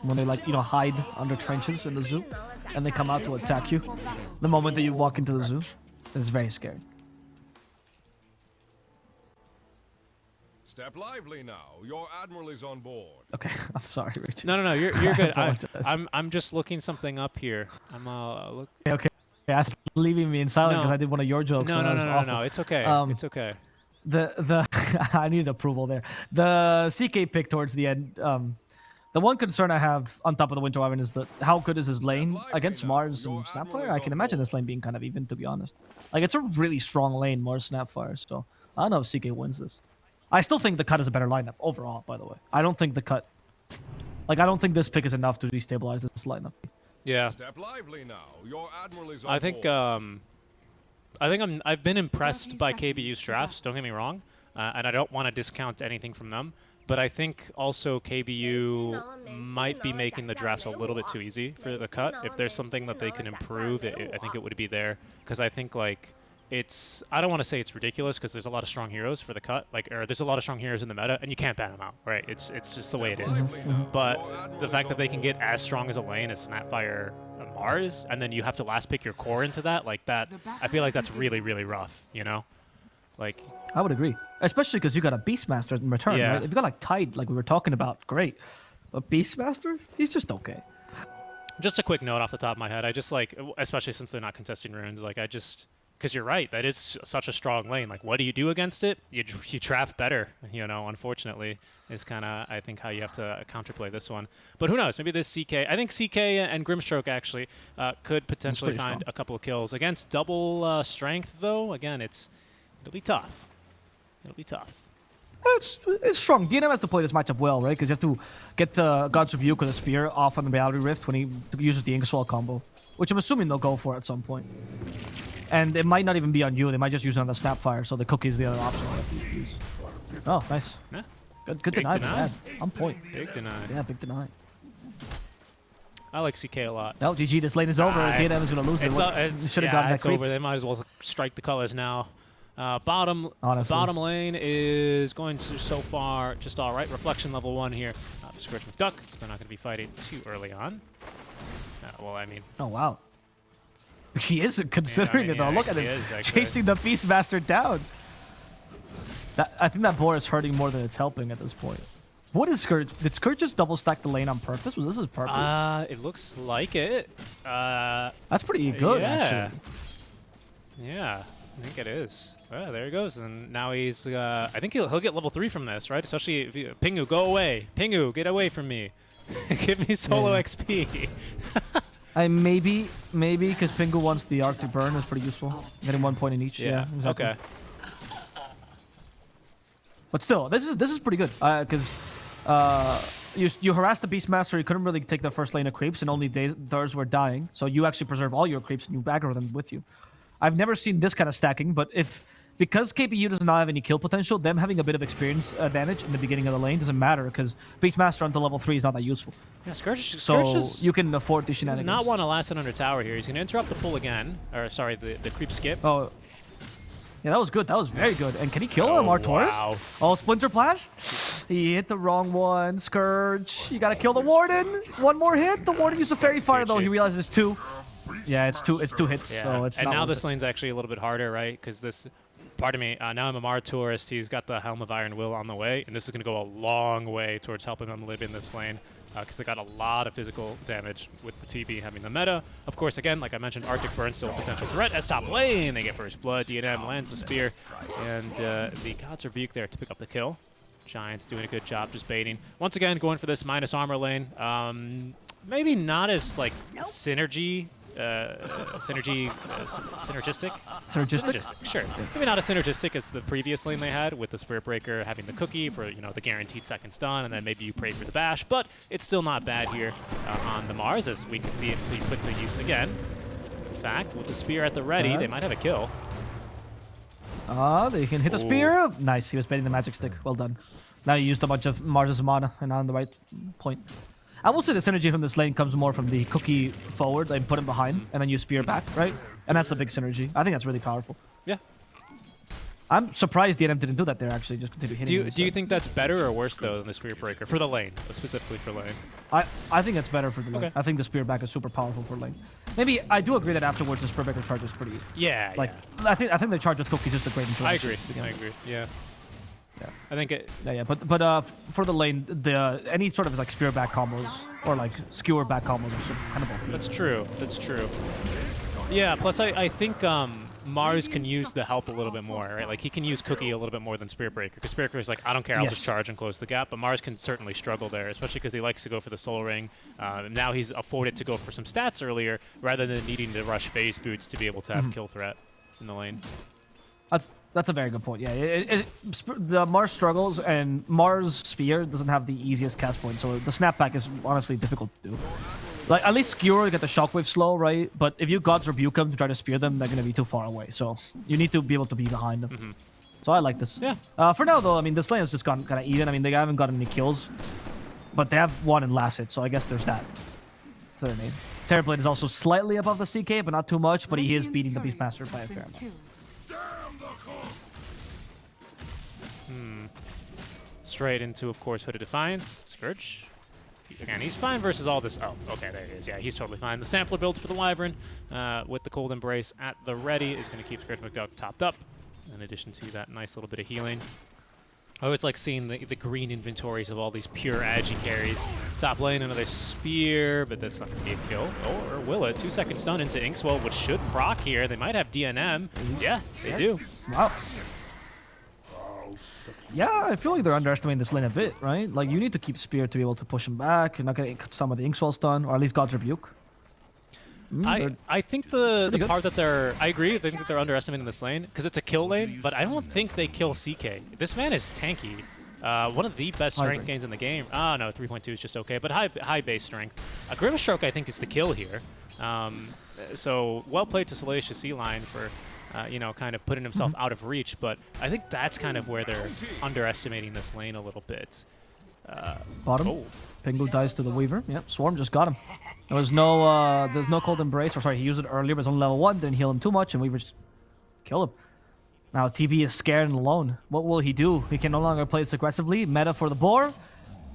when they like, you know, hide under trenches in the zoo, and they come out to attack you the moment that you walk into the zoo. It's very scary. Step lively now. Your admiral is on board. Okay, I'm sorry, Richard. No, you're good. apologize. I'm just looking something up here. I'm look. Okay. Yeah, leaving me in silence because No. I did one of your jokes. No. It's okay. It's okay. The I needed approval there. The CK pick towards the end. The one concern I have on top of the Winter Wyvern is that how good is his lane against Mars and Snapfire? I can imagine this lane being kind of even, to be honest. Like, it's a really strong lane, Mars Snapfire, so I don't know if CK wins this. I still think the cut is a better lineup overall, by the way. I don't think the cut... Like, I don't think this pick is enough to destabilize this lineup. Yeah. Step lively now. Your admiral is on I think I've been impressed by KBU's drafts, don't get me wrong, and I don't want to discount anything from them. But I think also KBU might be making the drafts a little bit too easy for the cut. If there's something that they can improve, I think it would be there. Because I think, like, it's... I don't want to say it's ridiculous because there's a lot of strong heroes for the cut. Like, or there's a lot of strong heroes in the meta, and you can't ban them out, right? It's just the way it is. But the fact that they can get as strong as a lane as Snapfire Mars, and then you have to last pick your core into that, like that, I feel like that's really, really rough, you know? Like... I would agree. Especially because you got a Beastmaster in return, right? If you got like Tide, like we were talking about, great. But Beastmaster, he's just okay. Just a quick note off the top of my head. I just like, especially since they're not contesting runes, like I just, because you're right, that is such a strong lane. Like, what do you do against it? You draft better, you know, unfortunately, is kind of, I think, how you have to counterplay this one. But who knows? Maybe this CK, I think CK and Grimstroke actually could potentially find a couple of kills. Against double strength, though, again, it'll be tough. It'll be tough. It's strong. DNM has to play this matchup well, right? Because you have to get the God's Rebuke or the Spear off on the Reality Rift when he uses the Inkswell combo, which I'm assuming they'll go for at some point. And it might not even be on you. They might just use it on the Snapfire, so the Cookie is the other option they have to use. Oh, nice. Yeah. Good deny, man. On point. Big deny. Yeah, big deny. I like CK a lot. No, GG, this lane is over. DNM is going to lose it. Should have gotten that creep. Over. They might as well strike the colors now. Bottom lane is going to, so far, just all right. Reflection level 1 here. Scourge McDuck, because they're not going to be fighting too early on. Well, I mean... Oh, wow. He is considering it, though. Look at him chasing the Beastmaster down. I think that boar is hurting more than it's helping at this point. What is Scourge? Did Scourge just double stack the lane on purpose? Was this his purpose? It looks like it. That's pretty good, actually. Yeah, I think it is. Oh, there he goes, and now he's. I think he'll get level 3 from this, right? Especially if Pingu, go away. Pingu, get away from me. Give me solo XP. Maybe because Pingu wants the Arctic Burn is pretty useful. Getting 1 point in each. Yeah, exactly. Okay. But still, this is pretty good because you harassed the Beastmaster. You couldn't really take the first lane of creeps, and only theirs were dying. So you actually preserve all your creeps and you aggro them with you. I've never seen this kind of stacking, but because KPU does not have any kill potential, them having a bit of experience advantage in the beginning of the lane doesn't matter because Beastmaster until level 3 is not that useful. Yeah, Scourge so you can afford the shenanigans. He does not want to last it under tower here. He's going to interrupt the pull again. Or, sorry, the creep skip. Oh. Yeah, that was good. That was very good. And can he kill him, Artoris? Wow. Oh, Splinter Blast. He hit the wrong one. Scourge. You got to kill the Warden. One more hit. The Warden used the Fairy Fire, though. He realizes it's 2. Yeah, it's two hits. Yeah. So it's and not now worth this it. lane's actually a little bit harder, right? Because this, pardon me, now I'm a Mar tourist. He's got the Helm of Iron Will on the way, and this is going to go a long way towards helping him live in this lane because they got a lot of physical damage with the TB having the meta. Of course, again, like I mentioned, Arctic Burn still a potential threat as top lane. They get first blood. DNM lands the spear, and the God's Rebuke there to pick up the kill. Giants doing a good job just baiting. Once again, going for this minus armor lane. Maybe not as like synergistic. Sure. Maybe not as synergistic as the previous lane they had with the Spirit Breaker having the cookie for the guaranteed second stun, and then maybe you pray for the bash. But it's still not bad here on the Mars, as we can see it be put to use again. In fact, with the spear at the ready, they might have a kill. They can hit the spear. Nice. He was baiting the magic stick. Well done. Now you used a bunch of Mars' mana and on the right point. I will say the synergy from this lane comes more from the cookie forward and put him behind, and then you spear back, right? And that's the big synergy. I think that's really powerful. Yeah. I'm surprised DNM didn't do that there, actually. Just continue hitting him Do you instead. think that's better or worse, though, than the Spirit Breaker? For the lane, specifically for lane. I think it's better for the lane. Okay. I think the Spear back is super powerful for lane. Maybe I do agree that afterwards the Spear Breaker charge is pretty. Yeah, Like yeah. I think the charge with cookies is the great choice. I agree. I agree. Yeah. Yeah. I think it. Yeah. But for the lane, the any sort of like Spear back combos or like Skewer back combos are some kind of OP. That's true. That's true. Yeah. Plus, I think Mars can use the help a little bit more, right? Like he can use Cookie a little bit more than Spirit Breaker. Because Spirit Breaker is like, I don't care, I'll Yes. just charge and close the gap. But Mars can certainly struggle there, especially because he likes to go for the Soul Ring. Now he's afforded to go for some stats earlier, rather than needing to rush phase boots to be able to have kill threat in the lane. That's a very good point. Yeah, the Mars struggles, and Mars Spear doesn't have the easiest cast point, so the snapback is honestly difficult to do. Like, at least Skewer get the shockwave slow, right? But if you God's Rebuke them to try to spear them, they're going to be too far away. So you need to be able to be behind them. So I like this. Yeah. For now, though, I mean, this lane has just gone kind of even. I mean, they haven't gotten any kills, but they have one in last hit, so I guess there's that. That's their name. Terrorblade is also slightly above the CK, but not too much, but he is beating the Beastmaster by a fair amount. Straight into, of course, Hooded Defiance. Scourge. Again, he's fine versus all this. Oh, okay, there he is. Yeah, he's totally fine. The sampler build for the Wyvern with the Cold Embrace at the ready is going to keep Scourge McDuck topped up, in addition to that nice little bit of healing. Oh, it's like seeing the green inventories of all these pure Agi carries. Top lane, another spear, but that's not going to be a kill. Or will it? 2-second stun into Inkswell, which should proc here. They might have DNM. Yeah, they do. Wow. Yeah, I feel like they're underestimating this lane a bit, right? Like, you need to keep Spear to be able to push him back. You're not going to some of the Inkswell stun, or at least God's Rebuke. I think the good. part that they're... I agree, I think that they're underestimating this lane, because it's a kill lane, but I don't think they kill CK. This man is tanky. One of the best strength gains in the game. Ah, no, 3.2 is just okay, but high base strength. A Grimstroke, I think, is the kill here. So, well played to Salacious Sea Lion for... you know, kind of putting himself out of reach, but I think that's kind of where they're underestimating this lane a little bit. Bottom. Oh, Pingu dies to the Weaver. Yep, Swarm just got him. There was no, there's no Cold Embrace. Or sorry, he used it earlier, but it's on level 1. Didn't heal him too much, and Weaver just killed him. Now TB is scared and alone. What will he do? He can no longer play this aggressively. Meta for the boar.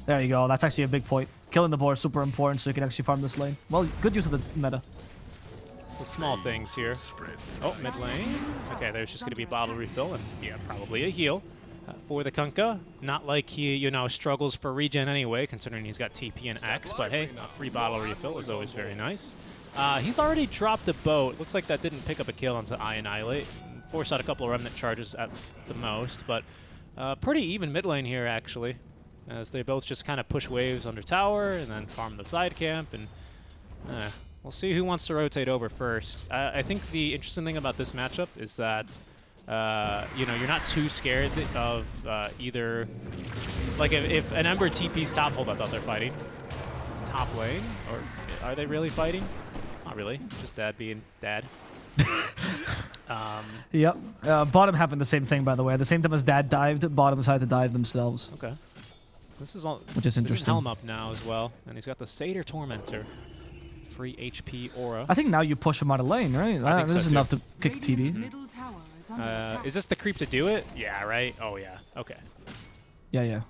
There you go. That's actually a big point. Killing the boar is super important, so you can actually farm this lane. Well, good use of the meta. the small things here. Oh, mid lane. Okay, there's just going to be a bottle refill and, yeah, probably a heal for the Kunkka. Not like he, you know, struggles for regen anyway, considering he's got TP and X, but hey, a free bottle refill is always very nice. He's already dropped a boat. Looks like that didn't pick up a kill onto Annihilate. Forced out a couple of Remnant charges at the most, but pretty even mid lane here, actually, as they both just kind of push waves under tower and then farm the side camp, and we'll see who wants to rotate over first. I think the interesting thing about this matchup is that you know, you're not too scared of either, like if an Ember TP's top, hold up, I thought they're fighting top lane, or are they really fighting? Not really, just dad being dad. Yep. Bottom happened the same thing, by the way. At the same time as dad dived, bottom decided to dive themselves. Okay. This is all. Which is interesting. This is Helm up now as well, and he's got the Satyr Tormentor. Free HP aura. I think now you push him out of lane, right? I think this so is too. enough to kick TB. Is this the creep to do it? Yeah, right? Oh, yeah. Okay. Yeah, yeah.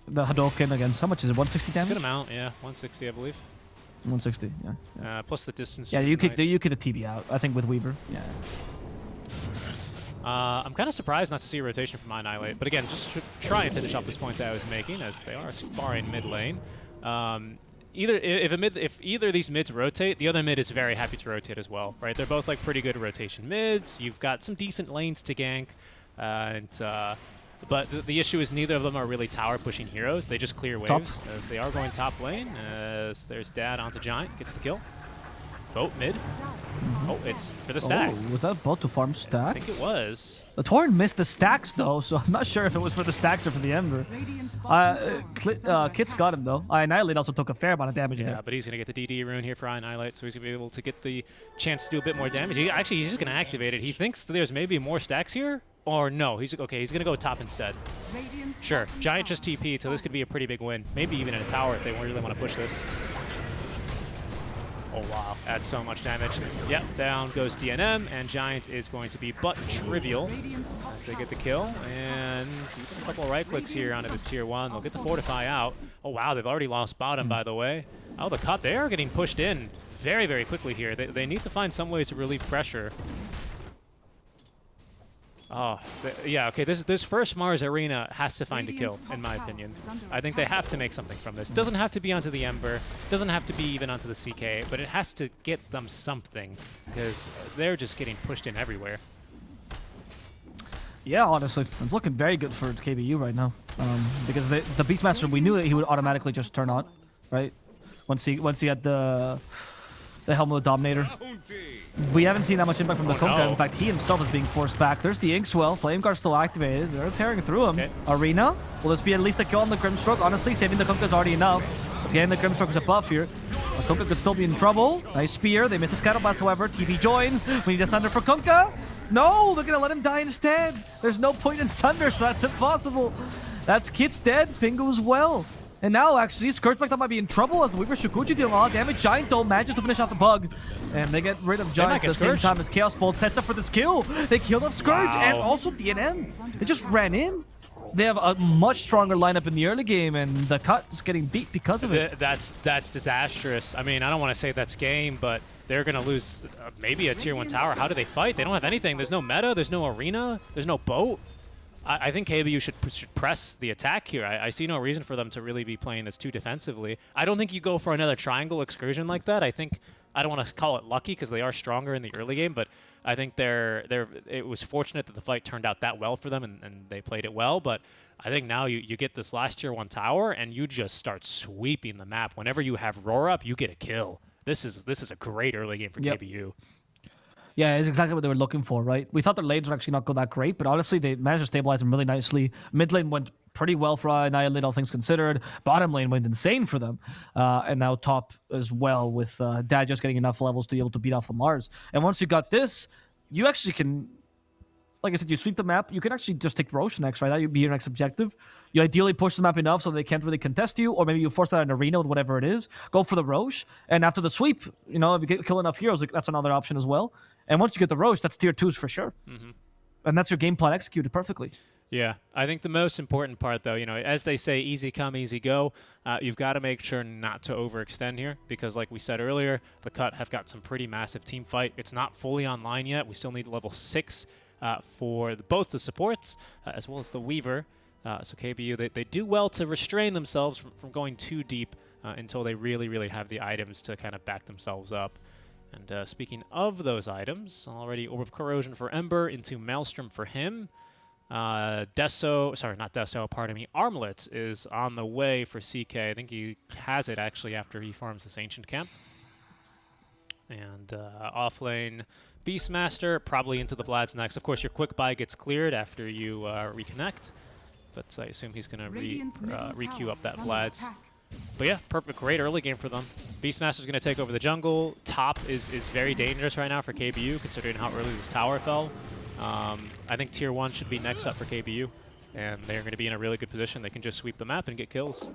The Hadoken against, how much is it? 160 damage? Good amount, yeah. 160, I believe. 160, yeah. Plus the distance. Yeah, you kick nice. you kick the TB out, I think, with Weaver. Yeah. I'm kind of surprised not to see a rotation from Annihilate, but again, just to try and finish off this point that I was making, as they are sparring mid lane. If either of these mids rotate, the other mid is very happy to rotate as well, right? They're both like pretty good rotation mids. You've got some decent lanes to gank, but the issue is neither of them are really tower pushing heroes. They just clear waves as they are going top lane. As there's Dad onto Giant, gets the kill. Boat mid. Oh, it's for the stack. Oh, was that boat to farm stacks? I think it was. The Torrent missed the stacks, though, so I'm not sure if it was for the stacks or for the Ember. Kit's got him, though. Annihilate also took a fair amount of damage Yeah, there. but he's going to get the DD rune here for Annihilate, so he's going to be able to get the chance to do a bit more damage. He's just going to activate it. He thinks there's maybe more stacks here, or no. He's going to go top instead. Sure, Giant just TP, so this could be a pretty big win. Maybe even in a tower if they really want to push this. Oh, wow. That's so much damage. Yep, down goes DNM, and Giant is going to be but trivial as they get the kill. And a couple of right clicks here onto this tier 1. They'll get the Fortify out. Oh, wow, they've already lost bottom, by the way. Oh, the cut, they are getting pushed in very, very quickly here. They need to find some way to relieve pressure. Oh, yeah, okay, this first Mars Arena has to find a kill, in my opinion. I think they have to make something from this. Doesn't have to be onto the Ember, doesn't have to be even onto the CK, but it has to get them something, because they're just getting pushed in everywhere. Yeah, honestly, it's looking very good for KBU right now. Because the Beastmaster, we knew that he would automatically just turn on, right? Once he had the helm of the Dominator. We haven't seen that much impact from the Kunkka. No. In fact, he himself is being forced back. There's the Inkswell. Flame Guard still activated. They're tearing through him. Okay. Arena. Will this be at least a kill on the Grimstroke? Honestly, saving the Kunkka is already enough. But getting the Grimstroke is a buff here. The Kunkka could still be in trouble. Nice spear. They miss the Scuttle Blast, however. TP joins. We need a Sunder for Kunkka. No, they're going to let him die instead. There's no point in Sunder, so that's impossible. That's Kit's dead. Pingu as well. And now, actually, Scourgeback might be in trouble as the Weaver Shukuchi deal a lot of damage. Giant, though, manages to finish off the bug. And they get rid of Giant at the same time as Chaos Bolt sets up for this kill. They killed off Scourge and also DNM. They just ran in. They have a much stronger lineup in the early game, and the cut is getting beat because of it. That's disastrous. I mean, I don't want to say that's game, but they're going to lose maybe a tier 1 tower. How do they fight? They don't have anything. There's no meta. There's no arena. There's no boat. I think KBU should press the attack here. I see no reason for them to really be playing this too defensively. I don't think you go for another triangle excursion like that. I don't want to call it lucky because they are stronger in the early game, but I think it was fortunate that the fight turned out that well for them and they played it well. But I think now you get this last tier 1 tower and you just start sweeping the map. Whenever you have roar up, you get a kill. This is a great early game for KBU. Yeah, it's exactly what they were looking for, right? We thought their lanes would actually not go that great, but honestly, they managed to stabilize them really nicely. Mid lane went pretty well for Annihilate, all things considered. Bottom lane went insane for them. And now top as well, with Dad just getting enough levels to be able to beat off of Mars. And once you got this, you actually can, like I said, you sweep the map. You can actually just take Roche next, right? That would be your next objective. You ideally push the map enough so they can't really contest you, or maybe you force that an arena with whatever it is. Go for the Roche, and after the sweep, if you kill enough heroes, that's another option as well. And once you get the Roche, that's tier 2s for sure. Mm-hmm. And that's your game plan executed perfectly. Yeah, I think the most important part, though, as they say, easy come, easy go, you've got to make sure not to overextend here because, like we said earlier, the Cut have got some pretty massive team fight. It's not fully online yet. We still need level 6 for both the supports as well as the Weaver. So KBU, they do well to restrain themselves from going too deep until they really, really have the items to kind of back themselves up. And speaking of those items, already Orb of Corrosion for Ember into Maelstrom for him. Armlet is on the way for CK. I think he has it actually after he farms this Ancient Camp. And offlane Beastmaster, probably into the Vlad's next. Of course, your quick buy gets cleared after you reconnect. But I assume he's going to re-queue up that Vlad's. But yeah, great early game for them. Beastmaster's going to take over the jungle. Top is very dangerous right now for KBU, considering how early this tower fell. I think tier 1 should be next up for KBU, and they're going to be in a really good position. They can just sweep the map and get kills.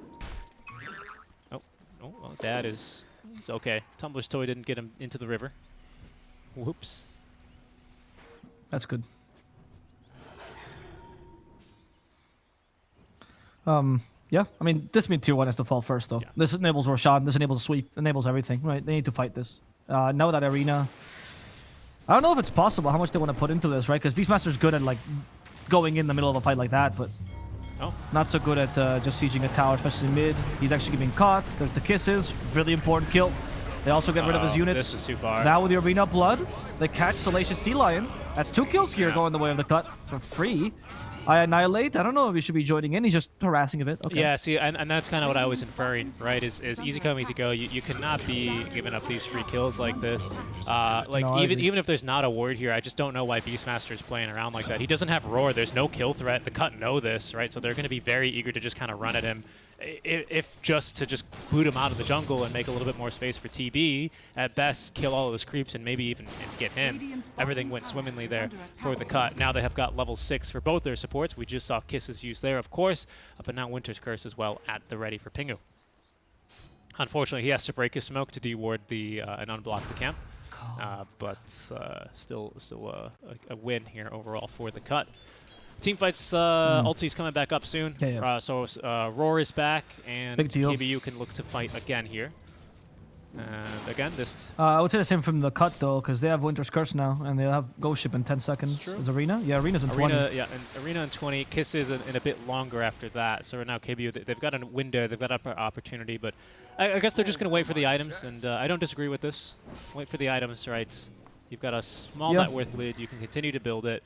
Oh, well, Dad is okay. Tumbler's Toy didn't get him into the river. Whoops. That's good. Yeah, I mean, this means tier 1 has to fall first, though. Yeah. This enables Roshan, this enables a sweep, enables everything, right? They need to fight this. Now that arena, I don't know if it's possible how much they want to put into this, right? Because Beastmaster's good at, like, going in the middle of a fight like that, but not so good at just sieging a tower, especially mid. He's actually getting caught. There's the kisses, really important kill. They also get rid of his units. This is too far. Now with the arena blood, they catch Salacious Sea Lion. That's 2 kills here going the way of the Cut for free. I Annihilate. I don't know if he should be joining in. He's just harassing a bit. Okay. Yeah, see, and that's kind of what I was inferring, right? Is easy come, easy go. You cannot be giving up these free kills like this. Even if there's not a ward here, I just don't know why Beastmaster's playing around like that. He doesn't have roar. There's no kill threat. The Cut know this, right? So they're going to be very eager to just kind of run at him. If just to boot him out of the jungle and make a little bit more space for TB, at best kill all of his creeps and maybe even get him. Everything went swimmingly there for the Cut. Now they have got level 6 for both their supports. We just saw Kisses used there, of course, but now Winter's Curse as well at the ready for Pingu. Unfortunately, he has to break his smoke to deward the and unblock the camp. But still a win here overall for the cut. Teamfights ulti's coming back up soon. So Roar is back, and KBU can look to fight again here. And again, this... I would say the same from the cut, though, because they have Winter's Curse now, and they'll have Ghost Ship in 10 seconds. Is Arena? Yeah, Arena's in 20. Yeah, and Arena in 20. Kisses in a bit longer after that. So right now, KBU, they've got a window, they've got an opportunity, but I guess they're just going to wait for the items, and I don't disagree with this. Wait for the items, right? You've got a small net worth lead. You can continue to build it.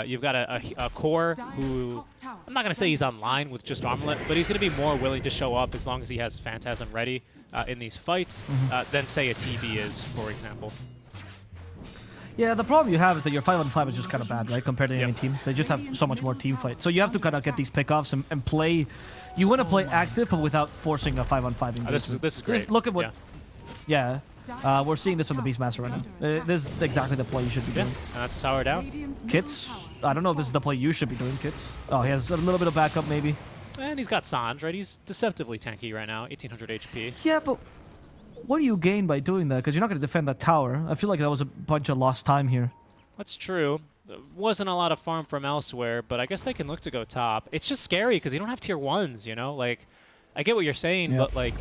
You've got a core who, I'm not going to say he's online with just Armlet, but he's going to be more willing to show up as long as he has Phantasm ready in these fights than, say, a TB is, for example. Yeah, the problem you have is that your 5-on-5 is just kind of bad, right, compared to any teams. They just have so much more team fight. So you have to kind of get these pickoffs and play. You want to play active, but without forcing a 5-on-5 engagement. This is great. Look at what... Yeah. We're seeing this from the Beastmaster right now. This is exactly the play you should be doing. And that's his tower down. Kits? I don't know if this is the play you should be doing, Kits. Oh, he has a little bit of backup, maybe. And he's got Sanj, right? He's deceptively tanky right now, 1800 HP. Yeah, but what do you gain by doing that? Because you're not going to defend that tower. I feel like that was a bunch of lost time here. That's true. There wasn't a lot of farm from elsewhere, but I guess they can look to go top. It's just scary because you don't have tier 1s, you know? Like, I get what you're saying, but, like...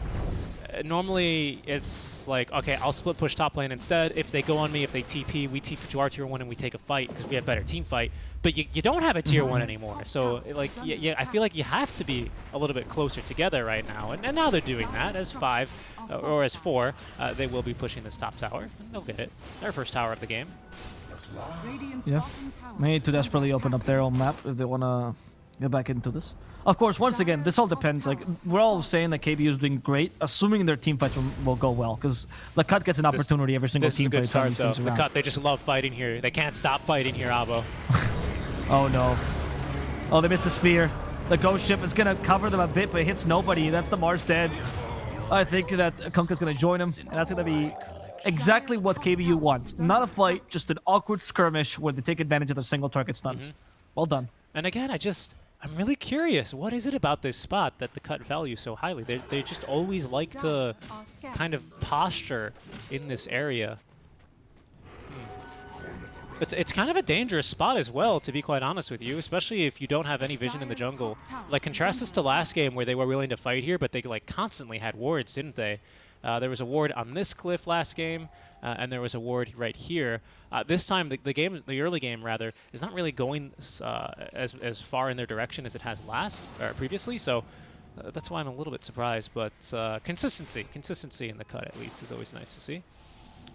normally, it's like, okay, I'll split push top lane instead. If they go on me, if they TP, we TP to our tier 1 and we take a fight because we have better team fight. But you don't have a tier 1 anymore. So, like, I feel like you have to be a little bit closer together right now. And now they're doing that as 5 or as 4. They will be pushing this top tower. And they'll get it. Their first tower of the game. Yeah. They need to desperately open up their own map if they want to get back into this. Of course, once again, this all depends. Like, we're all saying that KBU is doing great, assuming their team fights will go well, because the cut gets an opportunity every single team fight. The cut, they just love fighting here. They can't stop fighting here, Abo. Oh no. Oh, they missed the spear. The ghost ship is gonna cover them a bit, but it hits nobody. That's the Mars dead. I think that Kunkka's gonna join him, and that's gonna be exactly what KBU wants. Not a fight, just an awkward skirmish where they take advantage of the single target stuns. Well done. And again, I'm really curious. What is it about this spot that the cut values so highly? They just always like to kind of posture in this area. It's kind of a dangerous spot as well, to be quite honest with you, especially if you don't have any vision in the jungle. Like, contrast this to last game where they were willing to fight here, but they like constantly had wards, didn't they? There was a ward on this cliff last game, and there was a ward right here. This time, the early game rather, is not really going as far in their direction as it has previously. So that's why I'm a little bit surprised. But consistency in the cut at least is always nice to see.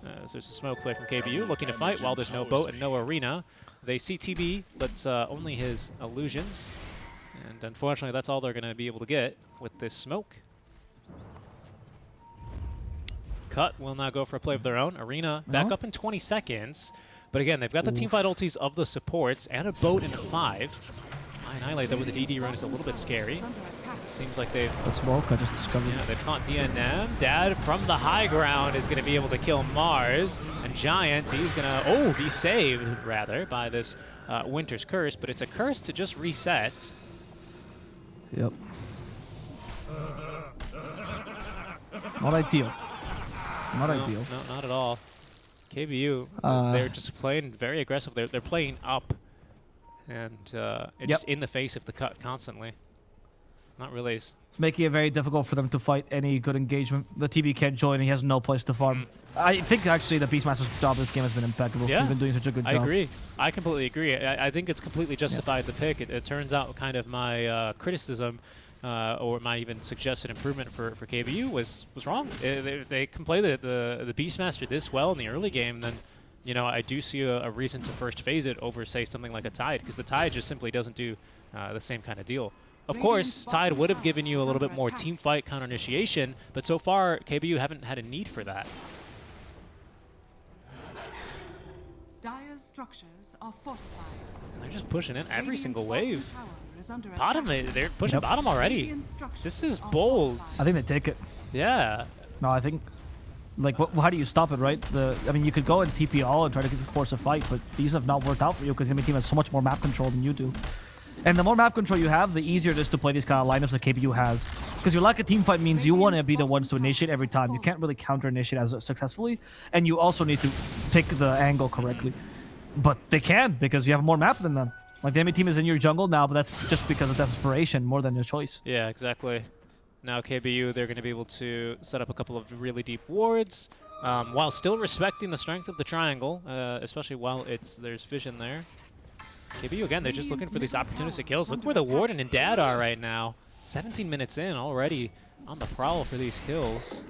So there's a smoke play from KBU looking to fight while there's no boat and no arena. They see TB, but only his illusions, and unfortunately, that's all they're going to be able to get with this smoke. Cut will now go for a play of their own. Arena back up in 20 seconds. But again, they've got the teamfight ultis of the supports and a boat in 5. I highlight that with the DD run is a little bit scary. Seems like they've... That smoke I just discovered. Yeah, they've caught DNM. Dad from the high ground is going to be able to kill Mars. And Giant, he's going to, be saved, rather, by this Winter's Curse. But it's a curse to just reset. Yep. Not ideal. Not ideal. No, not at all. KBU, they're just playing very aggressive. They're playing up, and it's just in the face of the cut constantly. Not really. It's making it very difficult for them to fight any good engagement. The TB can't join, and he has no place to farm. I think actually the Beastmaster's job this game has been impeccable. Yeah. He's been doing such a good job. I agree. I completely agree. I think it's completely justified the pick. It turns out kind of my criticism. Or my even suggested improvement for KBU was wrong. They can play the Beastmaster this well in the early game, then I do see a reason to first phase it over, say, something like a Tide, because the Tide just simply doesn't do the same kind of deal. Of course, Tide would have given you a little bit more team fight counter initiation, but so far KBU haven't had a need for that. Dire's structures are fortified. They're just pushing in every single wave. Bottom, they're pushing bottom already. This is bold. I think they take it. Yeah. No, I think, like, how do you stop it, right? I mean, you could go and TP all and try to force a fight, but these have not worked out for you because the enemy team has so much more map control than you do. And the more map control you have, the easier it is to play these kind of lineups that KBU has. Because your lack of team fight means you want to be the ones to initiate every time. You can't really counter-initiate as successfully. And you also need to pick the angle correctly. But they can, because you have more map than them. Like, the enemy team is in your jungle now, but that's just because of desperation more than your choice. Yeah, exactly. Now KBU, they're going to be able to set up a couple of really deep wards while still respecting the strength of the triangle, especially while there's vision there. KBU, again, they're just looking for these opportunistic kills. Look where the Warden and Dad are right now. 17 minutes in already on the prowl for these kills.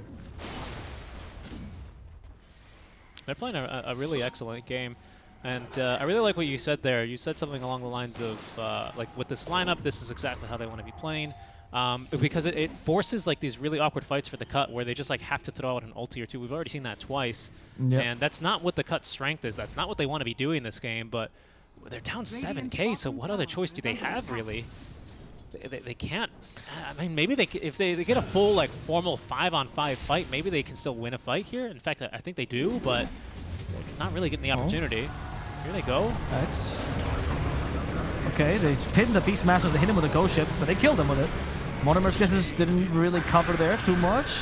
They're playing a really excellent game. And I really like what you said there. You said something along the lines of, like, with this lineup, this is exactly how they want to be playing. Because it forces like these really awkward fights for the cut where they just like have to throw out an ulti or two. We've already seen that twice. Yep. And that's not what the cut's strength is. That's not what they want to be doing this game, but they're down 7k, so what other choice do they have, really? They can't. I mean, maybe if they get a full like formal 5-on-5 fight, maybe they can still win a fight here. In fact, I think they do, but not really getting the opportunity. Here they go. X. Okay, they pinned the Beastmasters. They hit him with a ghost ship, but they killed him with it. Mortimer's guesses didn't really cover there too much.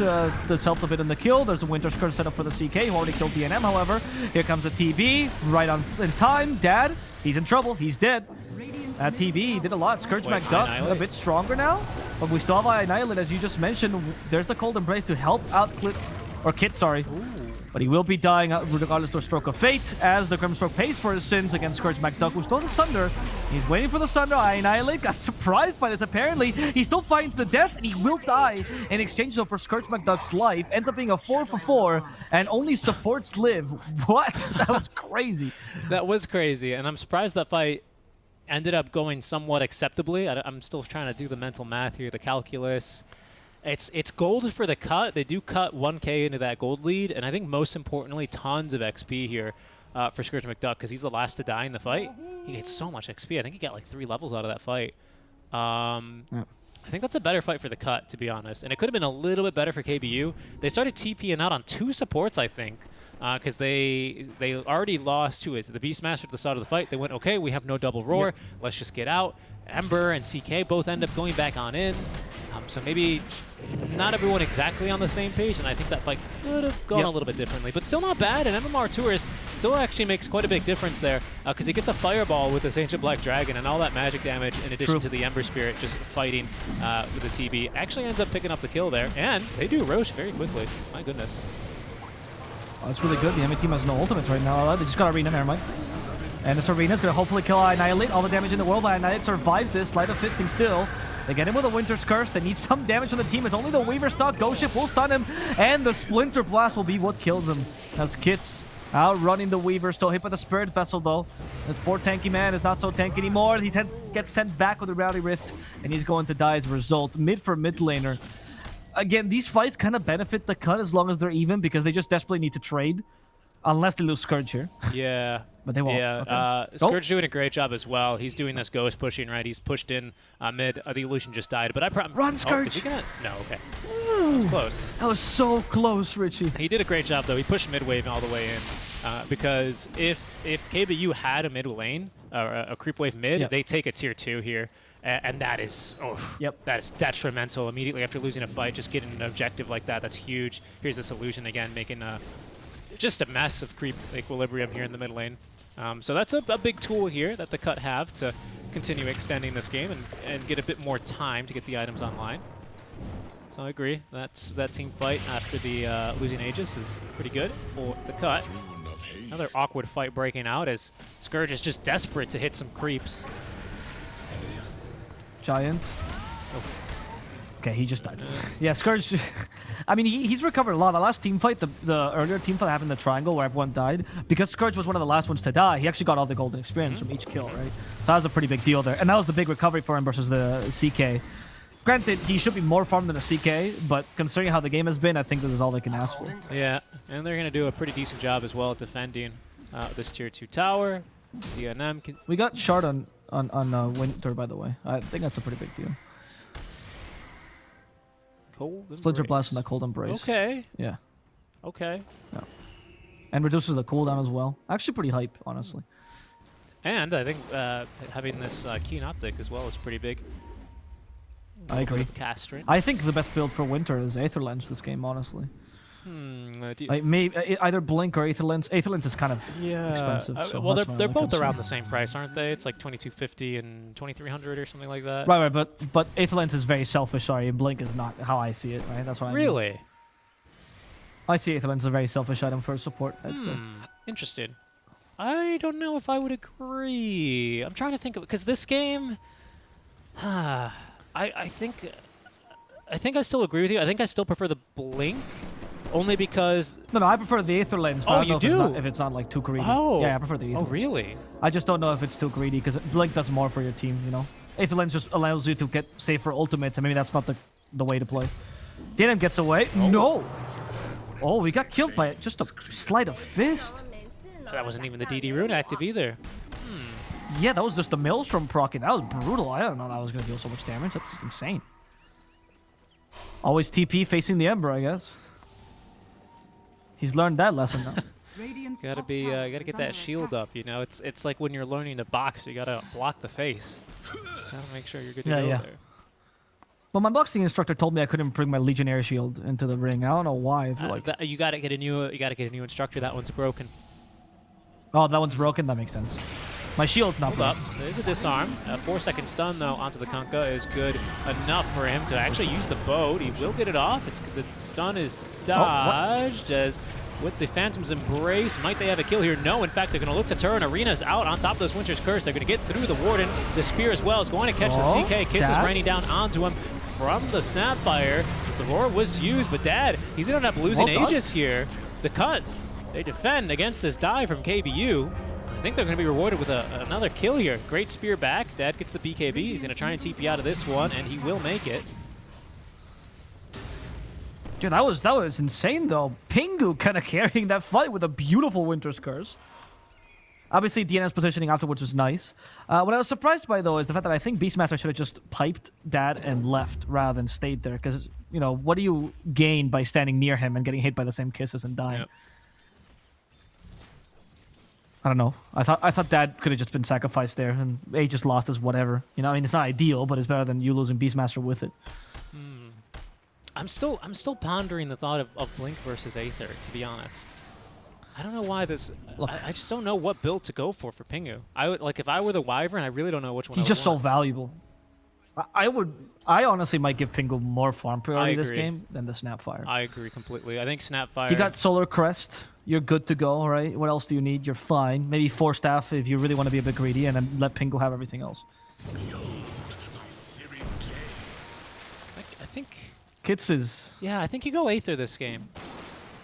This helped a bit in the kill. There's a Winter Scourge set up for the CK, who already killed DNM, however. Here comes the TB, right on in time. Dad, he's in trouble. He's dead. That TB did a lot. Scourge McDuck a bit stronger now, but we still have Annihilate, as you just mentioned. There's the Cold Embrace to help out Kit, sorry. Ooh. But he will be dying regardless of Stroke of Fate, as the Grimstroke pays for his sins against Scourge McDuck, who still has a Sunder. He's waiting for the Sunder. Annihilate got surprised by this, apparently. He still fights the death, and he will die in exchange, though, for Scourge McDuck's life. Ends up being a 4-for-4, and only supports live. What? That was crazy. That was crazy, and I'm surprised that fight ended up going somewhat acceptably. I'm still trying to do the mental math here, the calculus. It's gold for the cut. They do cut 1k into that gold lead, and I think most importantly, tons of XP here for Scourge McDuck, because he's the last to die in the fight. He gets so much XP. I think he got like 3 levels out of that fight. I think that's a better fight for the cut, to be honest. And it could have been a little bit better for KBU. They started TPing out on 2 supports, I think, because they already lost to the Beastmaster at the start of the fight. They went, okay, we have no double roar. Yep. Let's just get out. Ember and CK both end up going back on in. So maybe not everyone exactly on the same page, and I think that fight could have gone a little bit differently. But still not bad, and MMR Tourist still actually makes quite a big difference there, because he gets a Fireball with this Ancient Black Dragon, and all that magic damage, in addition to the Ember Spirit just fighting with the TB, actually ends up picking up the kill there. And they do Roche very quickly. My goodness. Oh, that's really good. The enemy team has no ultimates right now. They just got Arena, never mind. And this Arena is going to hopefully kill Annihilate. All the damage in the world. Annihilate survives this. Sleight of Fisting still. They get him with a Winter's Curse. They need some damage from the team. It's only the Weaver stock. Ghost Ship will stun him. And the Splinter Blast will be what kills him. As Kit's outrunning the Weaver. Still hit by the Spirit Vessel, though. This poor tanky man is not so tanky anymore. He gets sent back with the Rowdy Rift. And he's going to die as a result. Mid for mid laner. Again, these fights kind of benefit the cut as long as they're even, because they just desperately need to trade. Unless they lose Scourge here. Yeah. But they won't. Yeah, okay. Scourge doing a great job as well. He's doing this ghost pushing, right? He's pushed in mid. The Illusion just died, but I probably... Run, Scourge! No, okay. That was close. That was so close, Richie. He did a great job, though. He pushed mid wave all the way in. Because if KBU had a mid lane, or a creep wave mid, they take a tier 2 here. And that is, that is detrimental. Immediately after losing a fight, just getting an objective like that, that's huge. Here's this Illusion again, making just a mess of creep equilibrium here in the mid lane. So that's a big tool here that the cut have to continue extending this game and get a bit more time to get the items online. So I agree. That team fight after the losing Aegis is pretty good for the cut. Another awkward fight breaking out as Scourge is just desperate to hit some creeps. Giant. Okay, he just died. Yeah, Scourge. I mean, he's recovered a lot. The last team fight, the earlier team fight happened in the triangle where everyone died. Because Scourge was one of the last ones to die, he actually got all the golden experience from each kill, right? So that was a pretty big deal there. And that was the big recovery for him versus the CK. Granted, he should be more farmed than a CK, but considering how the game has been, I think this is all they can ask for. Yeah, and they're going to do a pretty decent job as well at defending this tier 2 tower. DNM can... We got Shard on Winter, by the way. I think that's a pretty big deal. Cold Splinter Blast and the Cold Embrace. Okay. Yeah. Okay. Yeah. And reduces the cooldown as well. Actually pretty hype, honestly. And I think having this keen optic as well is pretty big. I agree. Cast strength. I think the best build for Winter is Aether Lens this game, honestly. Do you- Like maybe either Blink or Aether Lens. Aether Lens is kind of expensive. So well, that's they're my only both concern. around the same price, aren't they? It's like 2250 and 2300 or something like that. Right, but Aether Lens is very selfish. Sorry, and Blink is not how I see it. Right, that's what I mean. Really? I see Aether Lens as a very selfish item for support. I'd say. Interesting. I don't know if I would agree. I'm trying to think of because this game. I think I still agree with you. I think I still prefer the Blink, only because. No, I prefer the Aether Lens. But Oh, I don't you know do? if it's not like too greedy. Oh. Yeah, I prefer the Aether Oh, Lens. really? I just don't know if it's too greedy because Blink does more for your team. You know, Aether Lens just allows you to get safer ultimates, and maybe that's not the way to play. DNM gets away. No. Oh, we got killed by just a sleight of fist. That wasn't even the DD rune active either. Yeah, that was just a Maelstrom proccing. That was brutal. I don't know that was going to deal so much damage. That's insane. Always TP facing the Ember, I guess. He's learned that lesson now. Radiant's Gotta top be, tower gotta is get that under shield attack. up. You know, it's like when you're learning to box, you gotta block the face. Gotta make sure you're good to Yeah, go yeah. there. Well, my boxing instructor told me I couldn't bring my Legionnaire shield into the ring. I don't know why. I feel like, You gotta get a new, instructor. That one's broken. oh, that one's broken. That makes sense. My shield's not Hold up. broken. There's a disarm. A 4-second stun, though, onto the Kunkka is good enough for him to actually use the boat. He will get it off. The stun is dodged as with the Phantom's Embrace. Might they have a kill here? No. In fact, they're going to look to turn. Arena's out on top of this Winter's Curse. They're going to get through the Warden. The Spear as well is going to catch the CK. Kiss is raining down onto him from the Snapfire as the Roar was used. But Dad, he's going to end up losing Well done. Aegis here. The cut. They defend against this dive from KBU. I think they're going to be rewarded with another kill here. Great spear back. Dad gets the BKB. He's going to try and TP out of this one, and he will make it. Dude, that was insane though. Pingu kind of carrying that fight with a beautiful Winter's Curse. Obviously, DNF's positioning afterwards was nice. What I was surprised by though is the fact that I think Beastmaster should have just piped Dad and left rather than stayed there. Because, you know, what do you gain by standing near him and getting hit by the same kisses and dying? Yep. I don't know. I thought Dad could have just been sacrificed there, and A just lost as whatever. You know, I mean, it's not ideal, but it's better than you losing Beastmaster with it. I'm still pondering the thought of Blink versus Aether, to be honest. I don't know why this. Look. I just don't know what build to go for Pingu. I would like if I were the Wyvern, I really don't know which one. He's I would just so want. valuable. I honestly might give Pingu more farm priority this agree. game than the Snapfire. I agree completely. I think Snapfire. You got Solar Crest. You're good to go, right? What else do you need? You're fine. Maybe 4 staff if you really want to be a bit greedy, and then let Pingu have everything else. I think. Kits is... Yeah, I think you go Aether this game.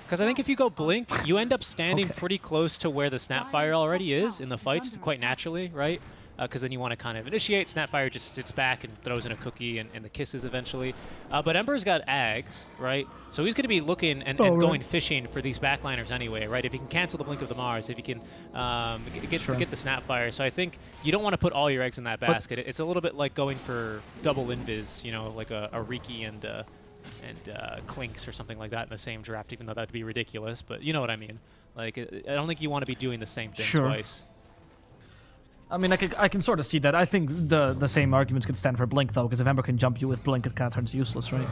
Because I think if you go Blink, you end up standing Okay. pretty close to where the Snapfire already is in the fights, quite naturally, right? Because then you want to kind of initiate. Snapfire just sits back and throws in a cookie and the kisses eventually. But Ember's got Ags, right? So he's going to be looking and going fishing for these backliners anyway, right? If he can cancel the Blink of the Mars, if he can get the Snapfire. So I think you don't want to put all your eggs in that basket. It's a little bit like going for double invis, you know, like a Riki and Clinks or something like that in the same draft, even though that'd be ridiculous. But you know what I mean. Like, I don't think you want to be doing the same thing twice. I mean, I can sort of see that. I think the same arguments could stand for Blink, though, because if Ember can jump you with Blink, it kind of turns useless, right?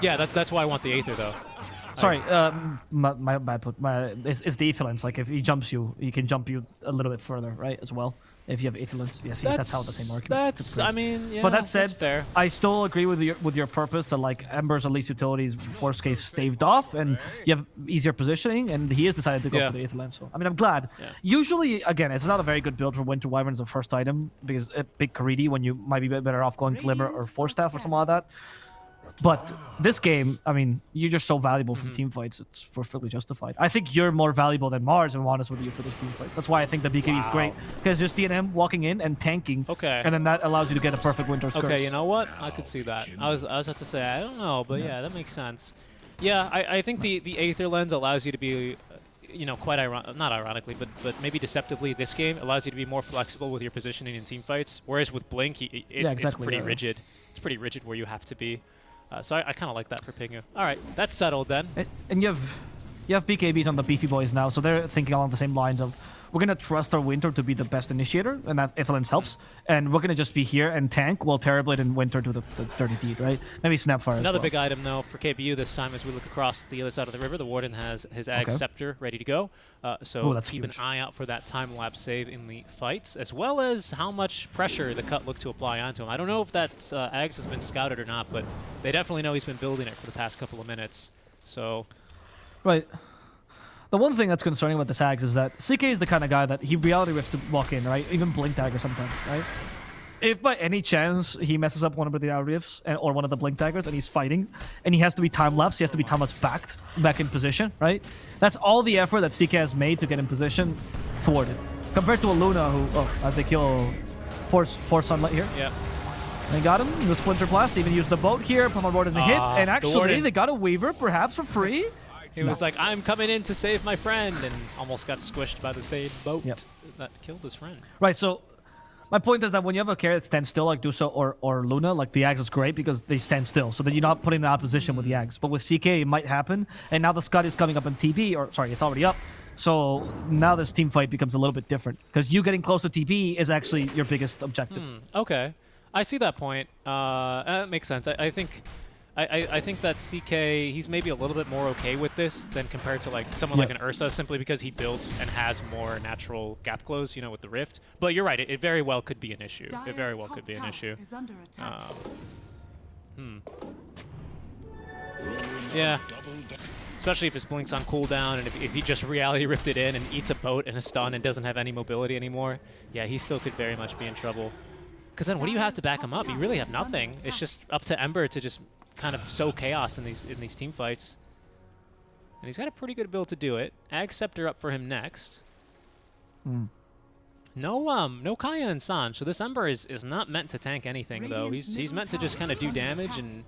Yeah, that's why I want the Aether, though. Sorry, my bad. It's the Aether Lens. Like, if he jumps you, he can jump you a little bit further, right, as well? If you have Aether Lens. Yeah, see, that's how the same argument. That's, I mean, yeah, but that said, that's fair. I still agree with your purpose that, like, Ember's at least utilities, worst case, staved off, and you have easier positioning, and he has decided to go for the Aether Lens. So, I mean, I'm glad. Yeah. Usually, again, it's not a very good build for Winter Wyvern as a first item, because a bit greedy when you might be better off going Glimmer or Force Staff or something like that. But this game, I mean, you're just so valuable for the team fights. It's perfectly justified. I think you're more valuable than Mars, if I'm honest with you, for those team fights. That's why I think the BKB is great. Because there's DNM walking in and tanking. Okay. And then that allows you to get a perfect Winter's Curse. Okay, you know what? I could see that. I was about to say, I don't know, but yeah, that makes sense. Yeah, I think the Aether Lens allows you to be, you know, quite not ironically, but maybe deceptively, this game allows you to be more flexible with your positioning in team fights. Whereas with Blink, it's pretty rigid. It's pretty rigid where you have to be. So I kind of like that for Pingu. All right, that's settled then. And you You have BKBs on the beefy boys now, so they're thinking along the same lines of, we're going to trust our Winter to be the best initiator, and that Ithalens helps. And we're going to just be here and tank while Terrorblade and Winter do the dirty deed, right? Maybe Snapfire Another as well. big item, though, for KBU this time as we look across the other side of the river. The Warden has his Ag Scepter ready to go. So that's keep huge. an eye out for that time-lapse save in the fights, as well as how much pressure the cut look to apply onto him. I don't know if that Ags has been scouted or not, but they definitely know he's been building it for the past couple of minutes. So... Right. The one thing that's concerning about this Ags is that CK is the kind of guy that he reality rifts to walk in, right? Even Blink Dagger sometimes, right? If by any chance he messes up one of the reality rifts or one of the Blink Daggers and he's fighting and he has to be time-lapse, he has to be time-lapse back in position, right? That's all the effort that CK has made to get in position thwarted. Compared to a Luna who, as they kill poor Sunlight here. Yeah. They got him, the Splinter Blast, even used the boat here, put my Warden to hit, and actually they got a Weaver perhaps for free. He was like, I'm coming in to save my friend, and almost got squished by the same boat that killed his friend. Right, so my point is that when you have a carry that stands still like Dusa or Luna, like the Ags is great because they stand still, so then you're not putting in opposition with the Ags. But with CK, it might happen, and now the Scud is coming up in TP, or sorry, it's already up. So now this team fight becomes a little bit different, because you getting close to TP is actually your biggest objective. Okay, I see that point. That makes sense. I think that CK, he's maybe a little bit more okay with this than compared to like someone like an Ursa, simply because he builds and has more natural gap close, you know, with the Rift. But you're right, it very well could be an issue. It very well could be an issue. Yeah. Especially if his Blink's on cooldown and if he just reality rifted in and eats a boat and a stun and doesn't have any mobility anymore. Yeah, he still could very much be in trouble. Because then what do you have to back him up? You really have nothing. It's just up to Ember to just kind of sow chaos in these team fights. And he's got a pretty good build to do it. Ag Scepter up for him next. No Kaya and Sanj. So this Ember is not meant to tank anything though. He's meant to just kind of do damage and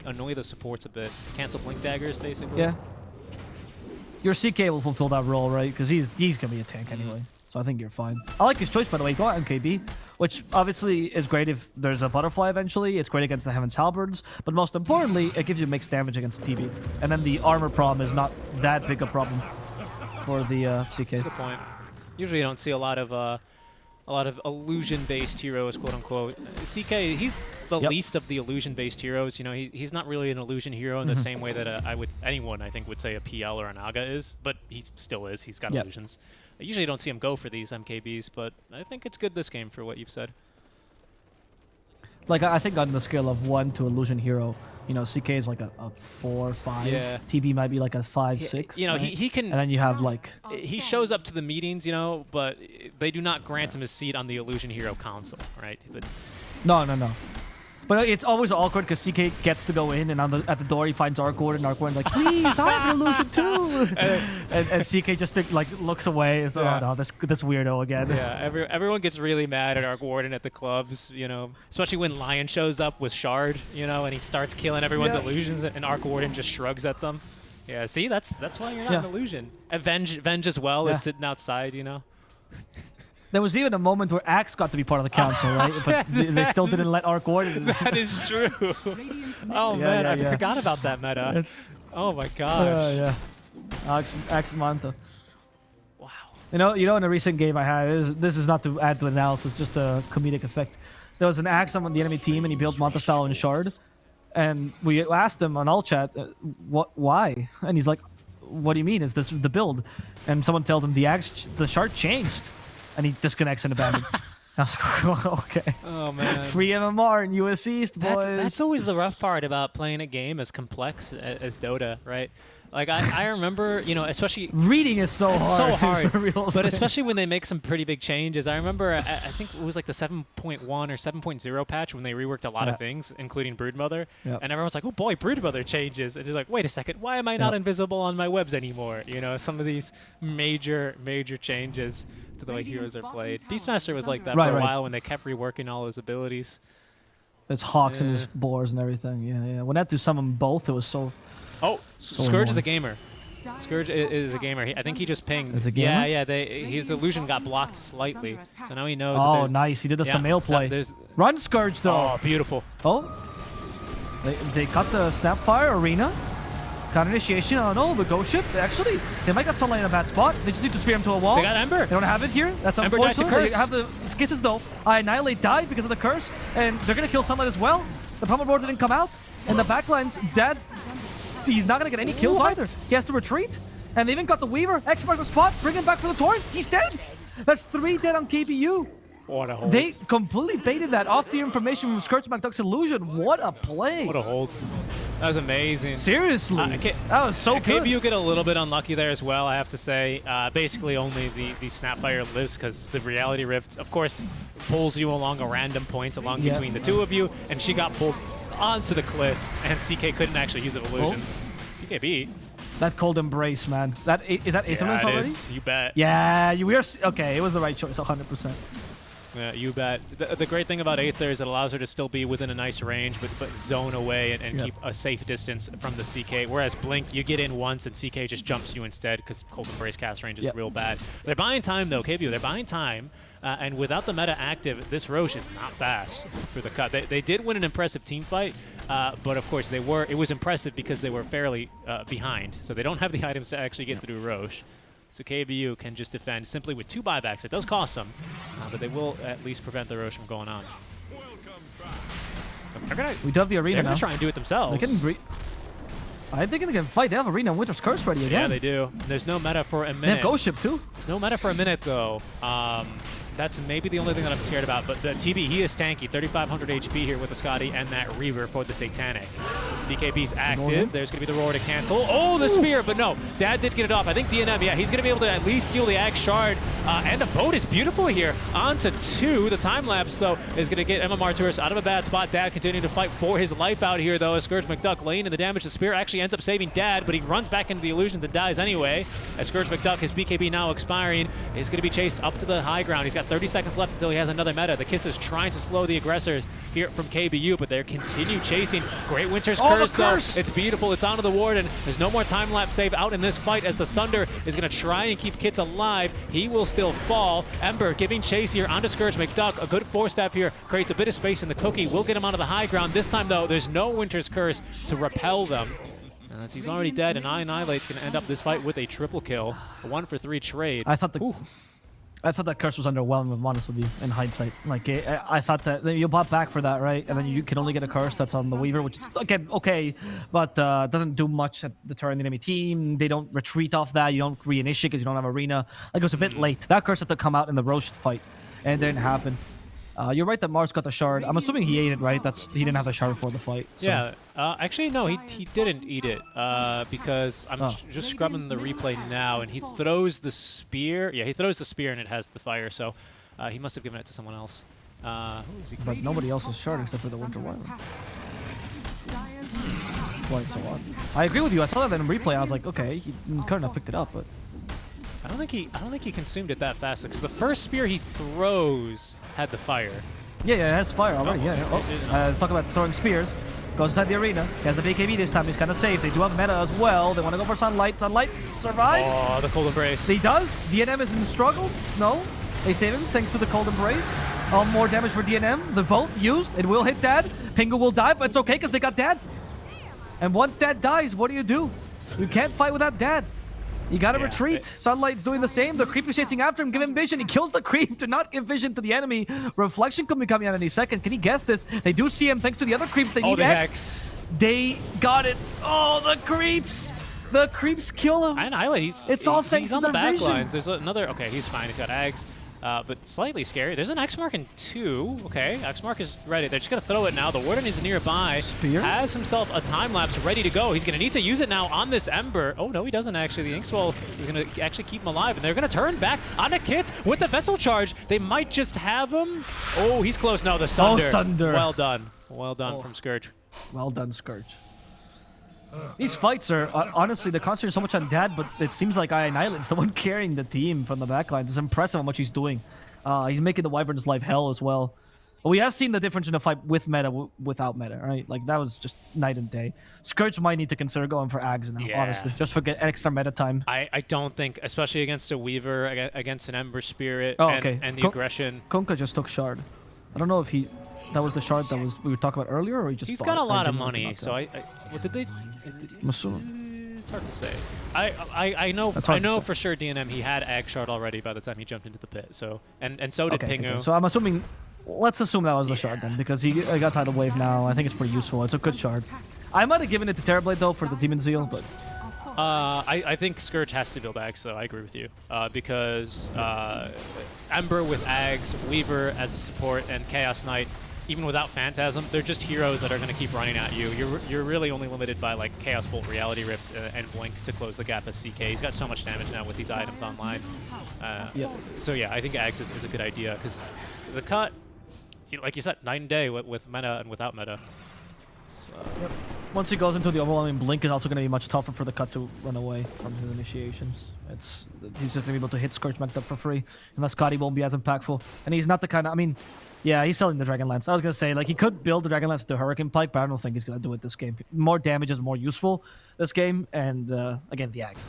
annoy the supports a bit. Cancel Blink Daggers basically. Yeah. Your CK will fulfill that role, right? Because he's gonna be a tank anyway. So I think you're fine. I like his choice, by the way. Go out MKB, which obviously is great if there's a butterfly eventually. It's great against the Heaven's Halberds, but most importantly, it gives you mixed damage against the TB. And then the armor problem is not that big a problem for the CK. That's a good point. Usually you don't see a lot of illusion-based heroes, quote-unquote. CK, he's the least of the illusion-based heroes. You know, he's not really an illusion hero in the same way that anyone I think would say a PL or an Aga is, but he still is. He's got illusions. I usually don't see him go for these MKBs, but I think it's good this game for what you've said. Like, I think on the scale of 1 to illusion hero, you know, CK is like a 4, 5. Yeah. TB might be like a 5, 6. You know, right? he can... And then you have like... He shows up to the meetings, you know, but they do not grant him a seat on the illusion hero council, right? But No. But it's always awkward because CK gets to go in, and at the door he finds Arcward, and Arcward's like, please, I have an illusion too! and CK just like looks away and says, oh no, this weirdo again. Yeah, everyone gets really mad at Arcwarden at the clubs, you know, especially when Lion shows up with Shard, you know, and he starts killing everyone's illusions, and Arcwarden just shrugs at them. Yeah, see, that's why you're not an illusion. Venge as well is sitting outside, you know. There was even a moment where Axe got to be part of the council, right? But they still didn't let Arcward. That is true. Oh man, I forgot about that meta. Oh my gosh. Yeah. Axe Manta. Wow. You know, in a recent game I had, this is not to add to analysis, just a comedic effect. There was an Axe on the enemy team, and he built Manta style in Shard. And we asked him on all chat, why? And he's like, what do you mean? Is this the build? And someone tells him the Shard changed. And he disconnects and abandons. I was like, okay. Oh, man. Free MMR in US East, boys. That's always the rough part about playing a game as complex as Dota, right? Like, I remember, you know, especially... Reading is so hard. It's so hard. Is the real but thing. especially when they make some pretty big changes. I remember, I think it was like the 7.1 or 7.0 patch when they reworked a lot of things, including Broodmother. And everyone's like, oh boy, Broodmother changes. And it's like, wait a second, why am I not invisible on my webs anymore? You know, some of these major changes to the way heroes are played. Beastmaster was like that for a while when they kept reworking all his abilities. His Hawks and his Boars and everything. Yeah. When I had to summon both, it was so... Oh, Scourge is a gamer. Scourge is a gamer. I think he just pinged. Is a gamer? Yeah. His illusion got blocked slightly, so now he knows. Oh, nice. He did the Samael play. Run, Scourge, though. Oh, beautiful. Oh. They cut the Snapfire Arena. Counter initiation. Oh no, the ghost ship. Actually, they might got Sunlight in a bad spot. They just need to spear him to a wall. They got Ember. They don't have it here. That's Ember dies to unfortunate. They curse. have the kisses though. Annihilate died because of the curse, and they're gonna kill Sunlight as well. The Pummel Roar didn't come out, and the backlines dead. He's not gonna get any kills either. He has to retreat, and they even got the Weaver. X-Mark the spot. Bring him back for the torrent. He's dead. That's 3 dead on KBU. What a hold. They completely baited that off the information from Scourge McDuck's illusion. What a play. What a hold. That was amazing. Seriously. That was so good. KBU get a little bit unlucky there as well, I have to say. Basically, only the Snapfire lives because the Reality Rift, of course, pulls you along a random point along between the two of you, and she got pulled onto the cliff, and CK couldn't actually use it illusions. BKB. That cold embrace, man. Is that Aetherlands already? Is. You bet. Yeah, we are. Okay, it was the right choice, 100%. Yeah, you bet. The great thing about Aether is it allows her to still be within a nice range, but zone away and keep a safe distance from the CK. Whereas Blink, you get in once and CK just jumps you instead because Cold Embrace cast range is real bad. They're buying time though, KBU. They're buying time, and without the meta active, this Roche is not fast for the cut. They did win an impressive team fight, but of course it was impressive because they were fairly behind, so they don't have the items to actually get through Roche. So KBU can just defend simply with 2 buybacks. It does cost them, but they will at least prevent the Roche from going on. We do have the arena They're now. going to try and do it themselves. They can I think they can fight. They have arena and Winter's Curse ready again. Yeah, they do. There's no meta for a minute. They have Ghost Ship too. There's no meta for a minute though. That's maybe the only thing that I'm scared about. But the TB, he is tanky. 3,500 HP here with the Scotty and that Reaver for the Satanic. BKB's active. There's going to be the Roar to cancel. Oh, the Spear, but no. Dad did get it off. I think DNM, yeah, he's going to be able to at least steal the Axe Shard. And the boat is beautiful here. On to 2. The time lapse, though, is going to get MMR Tourist out of a bad spot. Dad continuing to fight for his life out here, though. As Scourge McDuck laying in the damage. The Spear actually ends up saving Dad, but he runs back into the illusions and dies anyway. As Scourge McDuck, his BKB now expiring, is going to be chased up to the high ground. He's got 30 seconds left until he has another meta. The Kiss is trying to slow the aggressors here from KBU, but they're continue chasing. Great Winter's Curse, though. It's beautiful. It's onto the Warden. There's no more time-lapse save out in this fight as the Sunder is going to try and keep Kits alive. He will still fall. Ember giving chase here onto Scourge McDuck. A good 4-step here. Creates a bit of space in the cookie. Will get him onto the high ground. This time, though, there's no Winter's Curse to repel them. As he's already dead, and Annihilate's going to end up this fight with a triple kill. A 1-for-3 trade. I thought that curse was underwhelming, if I'm honest with you, in hindsight. Like, I thought that you bought back for that, right? And then you can only get a curse that's on the Weaver, which is, again, okay, but doesn't do much at deterring the enemy team. They don't retreat off that. You don't reinitiate because you don't have arena. Like, it was a bit late. That curse had to come out in the Roche fight, and it didn't happen. You're right that Mars got the shard. I'm assuming he ate it, right? He didn't have the shard for the fight. So. Yeah. Actually, no, he didn't eat it because I'm just scrubbing the replay now, and he throws the spear. Yeah, he throws the spear, and it has the fire, so he must have given it to someone else. But nobody else's shard except for the Winter Wild. Quite so odd. I agree with you. I saw that in replay. I was like, okay, he couldn't have picked it up, but I don't think he consumed it that fast because the first spear he throws had the fire. Yeah, it has fire already. Let's talk about throwing spears. Goes inside the arena. He has the BKB this time. He's kind of safe. They do have meta as well. They want to go for Sunlight. Sunlight survives. Oh, the Cold Embrace. He does. DNM is in struggle. No. They save him thanks to the Cold Embrace. More damage for DNM. The bolt used. It will hit Dad. Pingu will die, but it's okay because they got Dad. And once Dad dies, what do? You can't fight without Dad. You gotta retreat. Sunlight's doing the same. The creep is chasing after him. Give him vision. He kills the creep to not give vision to the enemy. Reflection could be coming out any second. Can he guess this? They do see him thanks to the other creeps. They need X. They got it. Oh, the creeps. The creeps kill him. And Islet, it's all thanks to the back vision. lines. There's another. Okay, he's fine. He's got Ags. But slightly scary. There's an X-Mark in 2. Okay, X-Mark is ready. They're just going to throw it now. The Warden is nearby. Spear? Has himself a time-lapse ready to go. He's going to need to use it now on this Ember. Oh, no, he doesn't actually. The Inkswell is going to actually keep him alive. And they're going to turn back onto Kits with the Vessel Charge. They might just have him. Oh, he's close. No, the Sunder. Oh, Sunder. Well done. Well done from Scourge. Well done, Scourge. These fights are, honestly, they're concentrating so much on Dad, but it seems like Annihilate's the one carrying the team from the backlines. It's impressive how much he's doing. He's making the Wyvern's life hell as well. But we have seen the difference in a fight with meta, without meta, right? Like, that was just night and day. Scourge might need to consider going for Ags now, honestly. Just for extra meta time. I don't think, especially against a Weaver, against an Ember Spirit, and the aggression. Konka just took Shard. I don't know if that was the Shard that we were talking about earlier, or he just He's got a lot of money, so what did they... I'm assuming. It's hard to say. I know for sure DNM he had Ag Shard already by the time he jumped into the pit. So and so did Pingu. Okay. So I'm assuming. Let's assume that was the shard then, because he got Tidal Wave now. I think it's pretty useful. It's a good shard. I might have given it to Terrorblade though for the Demon Zeal, but I think Scourge has to build Ags, so I agree with you. Because Ember with Ags, Weaver as a support, and Chaos Knight, even without Phantasm, they're just heroes that are going to keep running at you. You're really only limited by like Chaos Bolt, Reality Rift, and Blink to close the gap as CK. He's got so much damage now with these items online. So yeah, I think Ags is a good idea, because the cut, like you said, night and day with meta and without meta. So. Yep. Once he goes into the overwhelming Blink, is also going to be much tougher for the cut to run away from his initiations. He's just going to be able to hit Scourge Mech up for free, unless Scotty won't be as impactful. And he's not the kind of, I mean, yeah, he's selling the Dragon Lance. I was going to say, like, he could build the Dragon Lance to Hurricane Pike, but I don't think he's going to do it this game. More damage is more useful this game, and again, the Axe.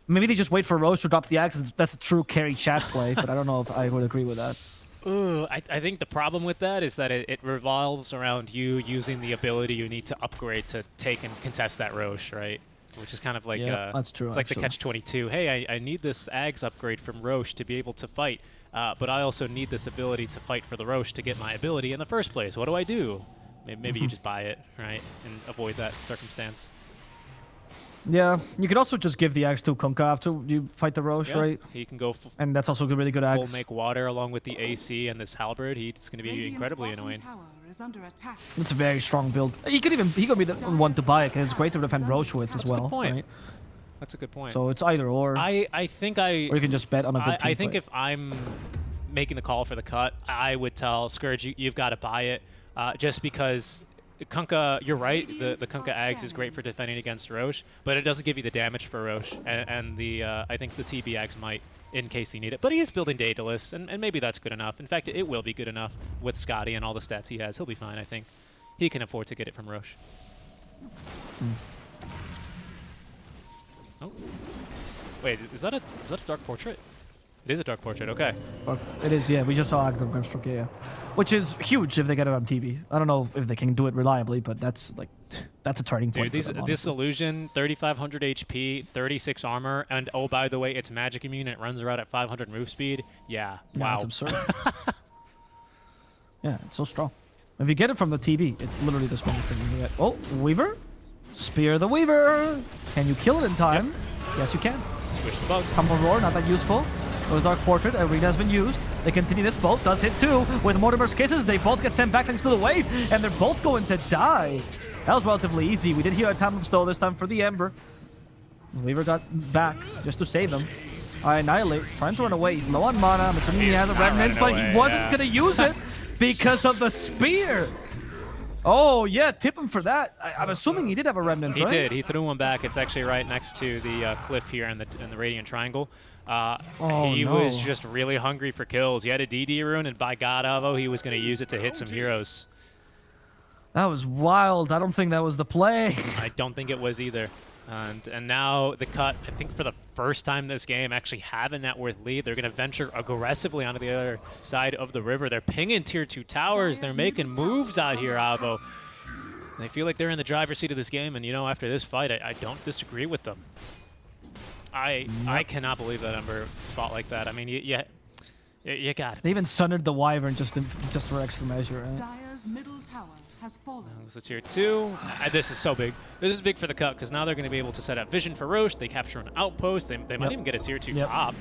Maybe they just wait for Roche to drop the Axe. That's a true carry chat play, but I don't know if I would agree with that. Ooh, I think the problem with that is that it revolves around you using the ability you need to upgrade to take and contest that Roche, right? Which is kind of like that's true. It's like the catch-22. Hey, I need this Ags upgrade from Roche to be able to fight, but I also need this ability to fight for the Roche to get my ability in the first place. What do I do? Maybe you just buy it, right, and avoid that circumstance. Yeah, you could also just give the Axe to Kunkka after you fight the Roche, right? He can go and that's also a really good Axe. Full make water along with the AC and this Halberd. He's going to be incredibly annoying. It's a very strong build. He could be the one to buy it, and it's great to defend Roche with as well. That's a good point. Right? That's a good point. So it's either or. I think or you can just bet on a good team. I think if I'm making the call for the cut, I would tell Scourge, you've got to buy it, just because Kunkka, you're right, the Kunkka Ags is great for defending against Roche, but it doesn't give you the damage for Roche, and the I think the TB Ags might, in case they need it. But he is building Daedalus, and maybe that's good enough. In fact, it will be good enough with Scotty and all the stats he has. He'll be fine, I think. He can afford to get it from Roche. Oh. Wait, is that a Dark Portrait? It is a Dark Portrait, okay. It is, yeah. We just saw Ags of Grimstroke, yeah. Which is huge if they get it on TV. I don't know if they can do it reliably, but that's a turning point. Dude, this illusion, 3,500 HP, 36 armor, and oh, by the way, it's magic immune. It runs around at 500 move speed. Yeah, wow. That's absurd. Yeah, it's so strong. If you get it from the TV, it's literally the strongest thing you can get. Oh, Weaver? Spear the Weaver! Can you kill it in time? Yep. Yes, you can. Switch the bug. Pump of Roar, not that useful. So Dark Portrait, Arena has been used. They continue this. Bolt does hit too. With Mortimer's Kisses, they both get sent back thanks to the wave, and they're both going to die. That was relatively easy. We did hear a Time of Stow this time for the Ember. Weaver got back just to save them. Annihilate, trying to run away. He's low on mana. I'm assuming he has a Remnant, but he wasn't going to use it because of the Spear. Oh, yeah, tip him for that. I'm assuming he did have a Remnant, right? He did. He threw one back. It's actually right next to the cliff here in the Radiant Triangle. He was just really hungry for kills. He had a DD rune, and by God, Avo, he was going to use it to hit some heroes. That was wild. I don't think that was the play. I don't think it was either. And now the cut, I think for the first time this game, actually have a net worth lead. They're going to venture aggressively onto the other side of the river. They're pinging tier 2 towers. They're making moves out here, Avo. They feel like they're in the driver's seat of this game, and you know, after this fight, I don't disagree with them. I cannot believe that Ember fought like that. I mean, you got it. They even sundered the Wyvern just for extra measure. Dire's middle tower has fallen. That was the tier 2. This is so big. This is big for the cut because now they're going to be able to set up vision for Roche. They capture an outpost. They might even get a tier 2 top.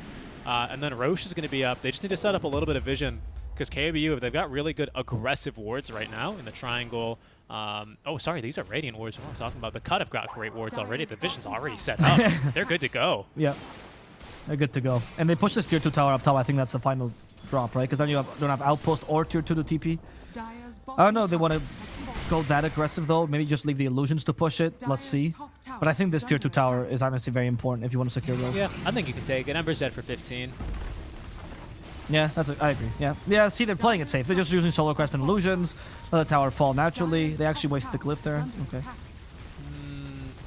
And then Roche is going to be up. They just need to set up a little bit of vision because KBU, if they've got really good aggressive wards right now in the triangle. Oh, sorry, these are Radiant wards. What am I talking about? The cut have got great wards already. The vision's already set up. They're good to go. Yeah, they're good to go. And they push this tier 2 tower up top. I think that's the final drop, right? Because then you don't have outpost or tier 2 to TP. I don't know if they want to go that aggressive, though. Maybe just leave the illusions to push it. Let's see. But I think this tier 2 tower is honestly very important if you want to secure those. Yeah, I think you can take it. Ember's dead for 15. Yeah, I agree. Yeah. See, they're playing it safe. They're just using Solar Crest and illusions. Let the tower fall naturally. They actually wasted the glyph there. Okay.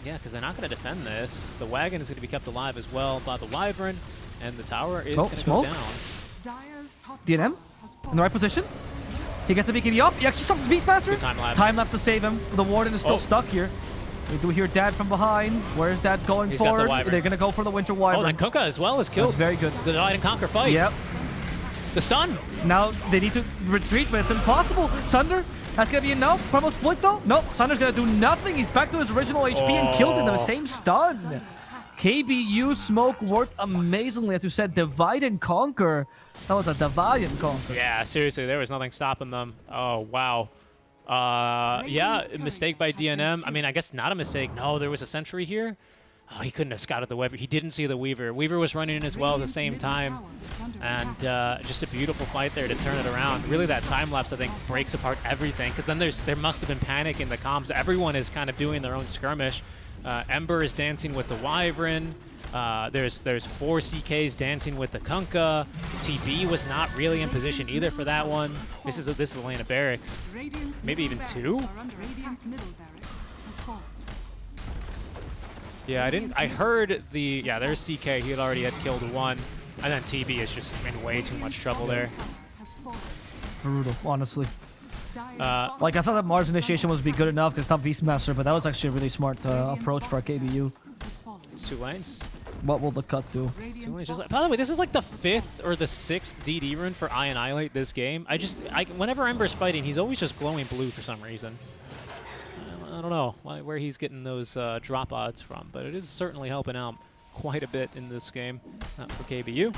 Yeah, because they're not going to defend this. The wagon is going to be kept alive as well by the Wyvern, and the tower is going to go down. DNM in the right position. He gets a BKB up. He actually stops Beastmaster. Time lapse. Time left to save him. The Warden is still stuck here. We do hear Dad from behind. Where's Dad going He's got the forward? Wyvern. They're going to go for the Winter Oh, Wyvern. and Kunkka as well is killed. That's very good. The divide and conquer fight. Yep. The stun. Now they need to retreat, but it's impossible. Sunder, that's going to be enough. Promo split though? Nope. Sunder's going to do nothing. He's back to his original HP and killed in the same stun. KBU smoke worked amazingly. As you said, divide and conquer. That was a divide and conquer. Yeah, seriously, there was nothing stopping them. Oh, wow. Yeah, a mistake by DNM. I mean, I guess not a mistake. No, there was a sentry here. Oh, he couldn't have scouted the Weaver. He didn't see the Weaver. Weaver was running in as well at the same time. And just a beautiful fight there to turn it around. Really, that time lapse, I think, breaks apart everything. Because then there must have been panic in the comms. Everyone is kind of doing their own skirmish. Ember is dancing with the Wyvern. There's 4 CKs dancing with the Kunkka. TB was not really in position either for that one. This is the lane of barracks. Maybe even 2? Yeah, I heard the, yeah, there's CK. He already had killed 1. And then TB is just in way too much trouble there. Brutal, honestly. Like, I thought that Mars initiation was be good enough because it's not Beastmaster, but that was actually a really smart approach for KBU. It's 2 lanes. What will the cut do? 2 lanes. Just like, by the way, this is like the 5th or the 6th DD rune for Annihilate this game. Whenever Ember's fighting, he's always just glowing blue for some reason. I don't know where he's getting those drop odds from, but it is certainly helping out quite a bit in this game for KBU.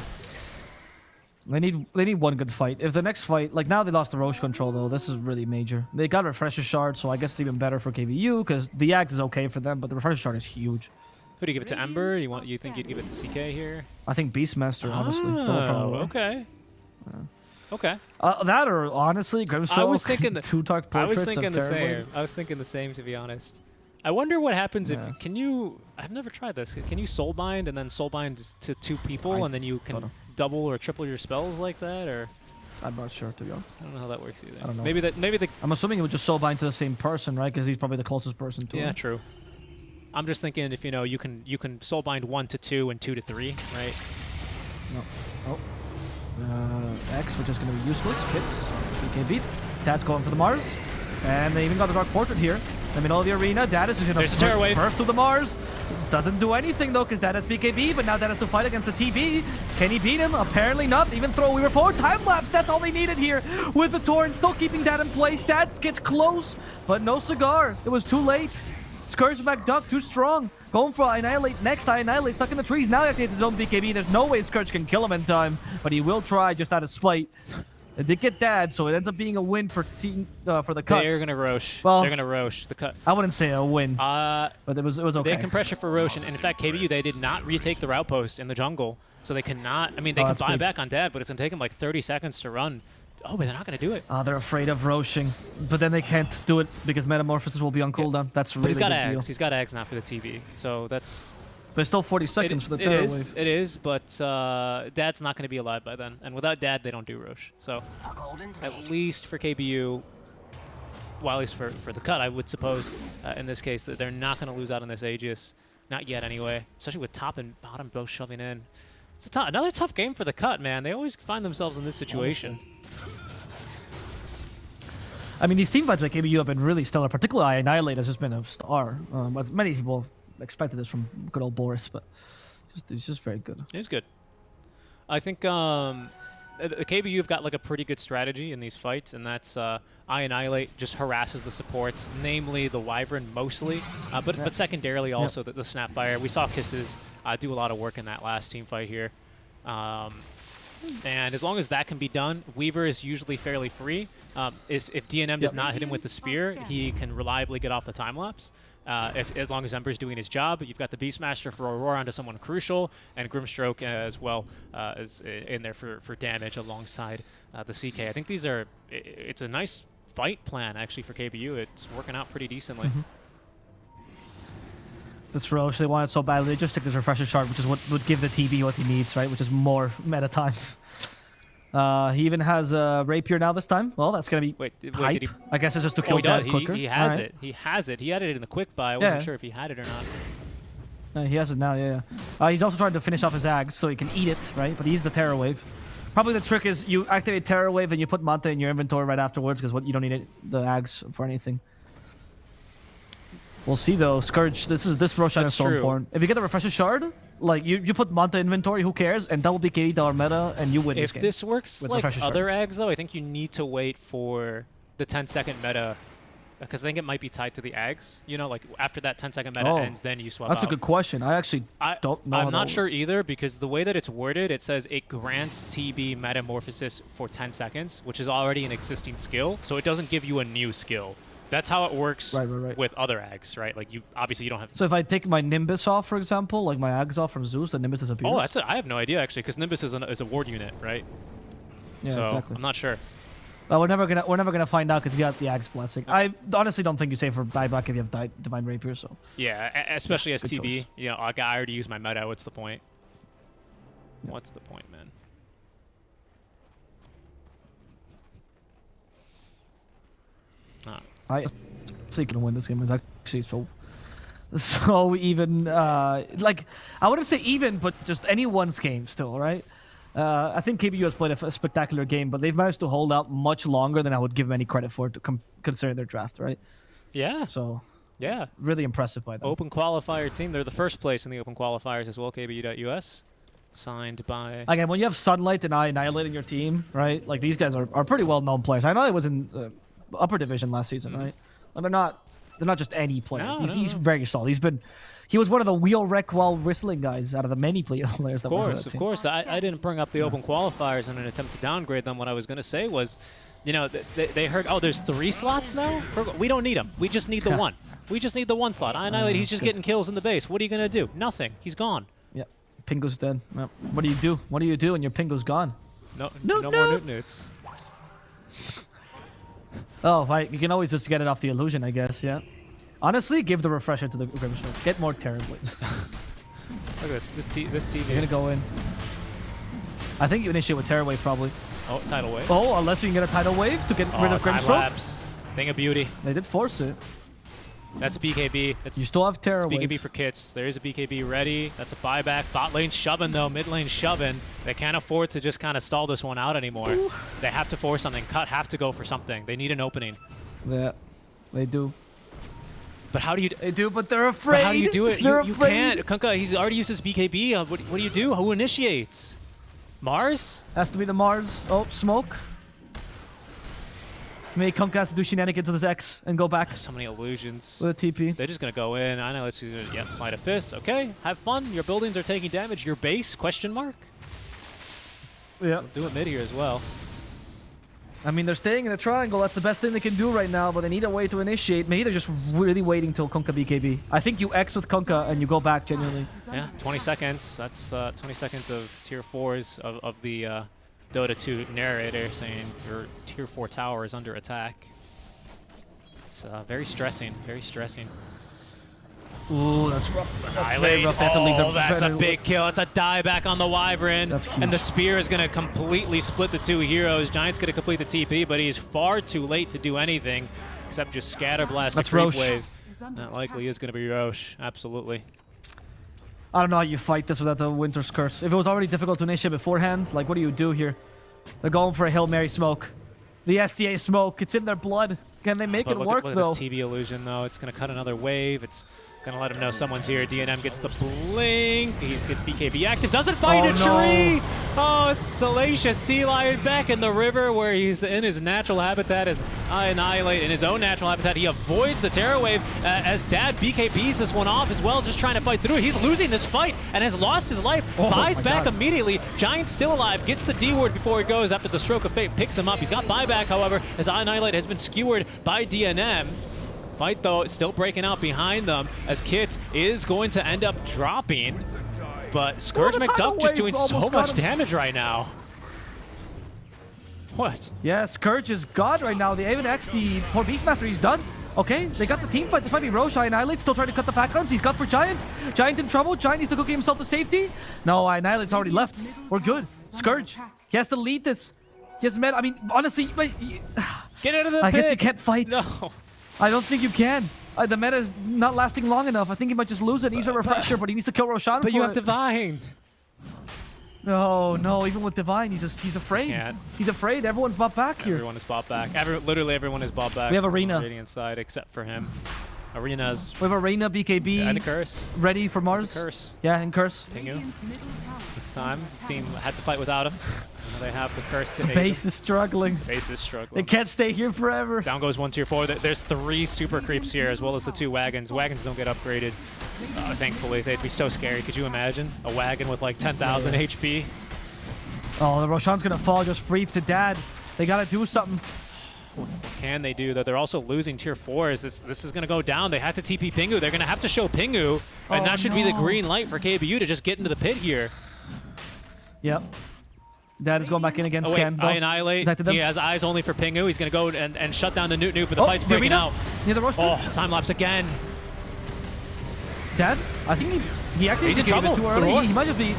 They need one good fight. If the next fight, like now they lost the Roche control though, this is really major. They got Refresher Shard, so I guess it's even better for KBU because the Axe is okay for them, but the Refresher Shard is huge. Who do you give it to? Ember? You think you'd give it to CK here? I think Beastmaster, honestly. Oh, okay. Okay. That or honestly, Grimstroke. I was thinking two Dark Portraits. I was thinking the same, to be honest. I wonder what happens if I've never tried this. Can you soulbind and then soulbind to 2 people and then you can double or triple your spells like that, or? I'm not sure, to be honest. I don't know how that works either. I don't know. Maybe the. I'm assuming it would just soulbind to the same person, right? Because he's probably the closest person to him. Yeah, true. I'm just thinking if you can soulbind 1 to 2 and 2 to 3, right? No. Oh. X, which is going to be useless. Hits. DK beat. Dad's going for the Mars. And they even got the Dark Portrait here. In the middle of the arena. Dad is going to burst through the Mars. Doesn't do anything though, because Dad has BKB, but now Dad has to fight against the TB. Can he beat him? Apparently not. Even throw Weaver forward. Time lapse. That's all they needed here. With the Torrent still keeping Dad in place. Dad gets close, but no cigar. It was too late. Scourge back Duck, too strong. Going for Annihilate next. Annihilate stuck in the trees. Now he activates his own BKB. There's no way Scourge can kill him in time, but he will try just out of spite. It did get Dad, so it ends up being a win for the cut. They're gonna Roche. Well, they're gonna Roche the cut. I wouldn't say a win, but it was okay. They can pressure for Roche, and in fact, KBU, they did not retake the route post in the jungle, so they cannot. I mean, they can buy back on Dad, but it's gonna take them like 30 seconds to run. Oh, but they're not gonna do it. They're afraid of Roshing, but then they can't do it because Metamorphosis will be on cooldown. That's really but he's got big Ags. deal. He's got Ags now for the TV, so that's. But it's still 40 seconds for the Terror Wave. It is, but Dad's not going to be alive by then. And without Dad, they don't do Roche. So at least for KBU, well, at least for the cut, I would suppose, in this case, that they're not going to lose out on this Aegis. Not yet, anyway. Especially with top and bottom both shoving in. It's another tough game for the cut, man. They always find themselves in this situation. I mean, these team fights by KBU have been really stellar. Particularly Annihilate has just been a star. As many people expected this from good old Boris, but it's just very good. It's good. I think the KBU have got like a pretty good strategy in these fights, and that's Annihilate just harasses the supports, namely the Wyvern mostly, but secondarily also the Snapfire. We saw Kisses do a lot of work in that last team fight here. And as long as that can be done, Weaver is usually fairly free. If DNM does not hit him with the spear, he can reliably get off the time lapse. As long as Ember's doing his job, you've got the Beastmaster for Aurora onto someone crucial, and Grimstroke as well is in there for damage alongside the CK. I think it's a nice fight plan actually for KBU. It's working out pretty decently. This Roche, they want it so badly, they just took this Refresher Shard, which is what would give the TB what he needs, right? Which is more meta time. He even has a Rapier now this time. Well, that's going to be hype. I guess it's just to kill Dad quicker. He has it. He has it. He had it in the quick buy. I wasn't sure if he had it or not. He has it now, yeah. He's also trying to finish off his Ags so he can eat it, right? But he's the Terror Wave. Probably the trick is you activate Terror Wave and you put Manta in your inventory right afterwards because you don't need the Ags for anything. We'll see though. Scourge, this Roshan That's is so true. important. If you get the refresher shard, like you put Manta inventory, who cares? And double BKB dollar meta, and you win this If game. this works with like refresher other eggs, though, I think you need to wait for the 10-second meta, because I think it might be tied to the eggs. You know, like after that 10-second meta ends, then you swap That's out. a good question. I actually don't know. I'm how not that sure works. either, because the way that it's worded, it says it grants TB metamorphosis for 10 seconds, which is already an existing skill, so it doesn't give you a new skill. That's how it works Right. with other eggs, right? Like obviously you don't have. So if I take my Nimbus off, for example, like my Ags off from Zeus, the Nimbus disappears. Oh, I have no idea actually, because Nimbus is a ward unit, right? Yeah, so exactly. I'm not sure. Well, we're never gonna find out because you got the Axe blessing. I honestly don't think you save for buyback if you have Divine Rapier. So Yeah, especially as Good TB. choice. You know, like I already used my meta. What's the point? What's the point, man? I so you can win this game. It's actually so even. Like I wouldn't say even, but just anyone's game still, right? I think KBU has played a spectacular game, but they've managed to hold out much longer than I would give them any credit for, considering their draft, right? Yeah. So Yeah. really impressive by them. Open qualifier team. They're the first place in the open qualifiers as well. KBU.US. Signed by. Again, when you have Sunlight and I annihilating your team, right? Like these guys are pretty well known players. I know he was in upper division last season, right? And they're not just any players. No, He's no. very solid. He was one of the wheel wreck while whistling guys out of the many players that were on that Of team. course. I didn't bring up the open qualifiers in an attempt to downgrade them. What I was going to say was, you know, they heard, oh, there's 3 slots now? We don't need them. We just need the one. We just need the 1 slot. I Annihilate, he's just getting kills in the base. What are you going to do? Nothing. He's gone. Yeah, Pingo's dead. Well, what do you do? What do you do when your Pingo's gone? No No. more newts. Oh, right. You can always just get it off the illusion, I guess. Yeah. Honestly, give the refresher to the Grimstroke. Get more Terror Blades. Look at this TV. You're gonna go in. I think you initiate with Terror Wave probably. Oh, tidal wave. Oh, unless you can get a Tidal Wave to get rid of Time Grimstroke. lapse. Thing of beauty. They did force it. That's BKB. It's You still have Terror BKB Wave. for kits. There is a BKB ready. That's a buyback. Bot lane shoving though. Mid lane shoving. They can't afford to just kind of stall this one out anymore. They have to force something. Cut have to go for something. They need an opening. Yeah, they do. But how do you? They do, but they're afraid. But how do you do it? They're You afraid. can't. Kunkka, he's already used his BKB. What do you do? Who initiates? Mars? Has to be the Mars. Oh, smoke. Maybe Kunkka has to do shenanigans with his X and go back So many illusions. with a TP. They're just gonna go in. I know. Let's do. Yep. Slide a fist. Okay. Have fun. Your buildings are taking damage. Your base? Question mark. Yeah. Do it mid here as well. I mean, they're staying in the triangle. That's the best thing they can do right now, but they need a way to initiate. Maybe they're just really waiting till Kunkka BKB. I think you X with Kunkka and you go back genuinely. Yeah. 20 seconds. That's 20 seconds of tier 4s of the Dota2 narrator saying your tier 4 tower is under attack. It's very stressing. Very stressing. Ooh, that's rough. That's very Annihilate. rough. They have to leave Oh, them that's a better. big kill. It's a dieback on the Wyvern. That's huge. And the Spear is going to completely split the 2 heroes. Giant's going to complete the TP, but he's far too late to do anything except just scatter blast That's the creep Roche. wave. Is under That likely attack. is going to be Roche. Absolutely. I don't know how you fight this without the Winter's Curse. If it was already difficult to initiate beforehand, like, what do you do here? They're going for a Hail Mary smoke. The SCA smoke. It's in their blood. Can they make But it look work, at though? this TB illusion, though. It's going to cut another wave. It's going to let him know someone's here. DNM gets the blink. He's got BKB active. Doesn't find Oh, a no. tree. Oh, it's Salacious Sea Lion back in the river where he's in his natural habitat as I Annihilate in his own natural habitat. He avoids the Terror Wave as Dad BKBs this one off as well, just trying to fight through it. He's losing this fight and has lost his life. Oh, Buys my back God. immediately. Giant's still alive. Gets the D word before he goes after the Stroke of Fate picks him up. He's got buyback, however, as I Annihilate has been skewered by DNM. Fight, though, still breaking out behind them as Kit is going to end up dropping. But Scourge the McDuck tidal just wave doing so almost got much him. damage right now. What? Yeah, Scourge is god right now. They even X the poor Beastmaster. He's done. Okay, they got the team fight. This might be Roche. Annihilate still trying to cut the backgrounds. He's got for Giant. Giant in trouble. Giant needs to cook himself to safety. No, Annihilate's already left. We're good. Scourge. He has to lead this. He has met. I mean, honestly, Get out of the I guess pit. you can't fight. No. I don't think you can. The meta is not lasting long enough. I think he might just lose it. He needs a refresher, but he needs to kill Roshan. But you for have it. Divine. No, no. Even with Divine, he's afraid. Can't. He's afraid. Everyone's bought back here. Everyone is bought back. Literally everyone is bought back. We have on the Arena. Radiant side except for him. Arena's We have Arena, BKB, and a curse. ready for Mars. Curse. Yeah, and Curse. Pingu. Radiant's middle tower This time, the team had to fight without him. Now they have the curse to aid Base them. is struggling. Base is They struggling. can't stay here forever. Down goes 1 tier 4. There's 3 super creeps here, as well as the 2 wagons. Wagons don't get upgraded. Thankfully, they'd be so scary. Could you imagine a wagon with like 10,000 HP? Oh, the Roshan's gonna fall just free to Dad. They gotta do something. What can they do? Though they're also losing tier 4s. This is gonna go down. They had to TP Pingu. They're gonna have to show Pingu, and Oh, that should be the no. green light for KBU to just get into the pit here. Yep. Dad is going back in against Oh wait, Scan. I annihilate. Protected them. He has eyes only for Pingu. He's gonna go and shut down the Newt, but the Oh, fight's the breaking arena? out. Near the Rosh. Oh, time lapse again. Dad, I think he actually He's in gave it trouble. too The early. roar. He might just be.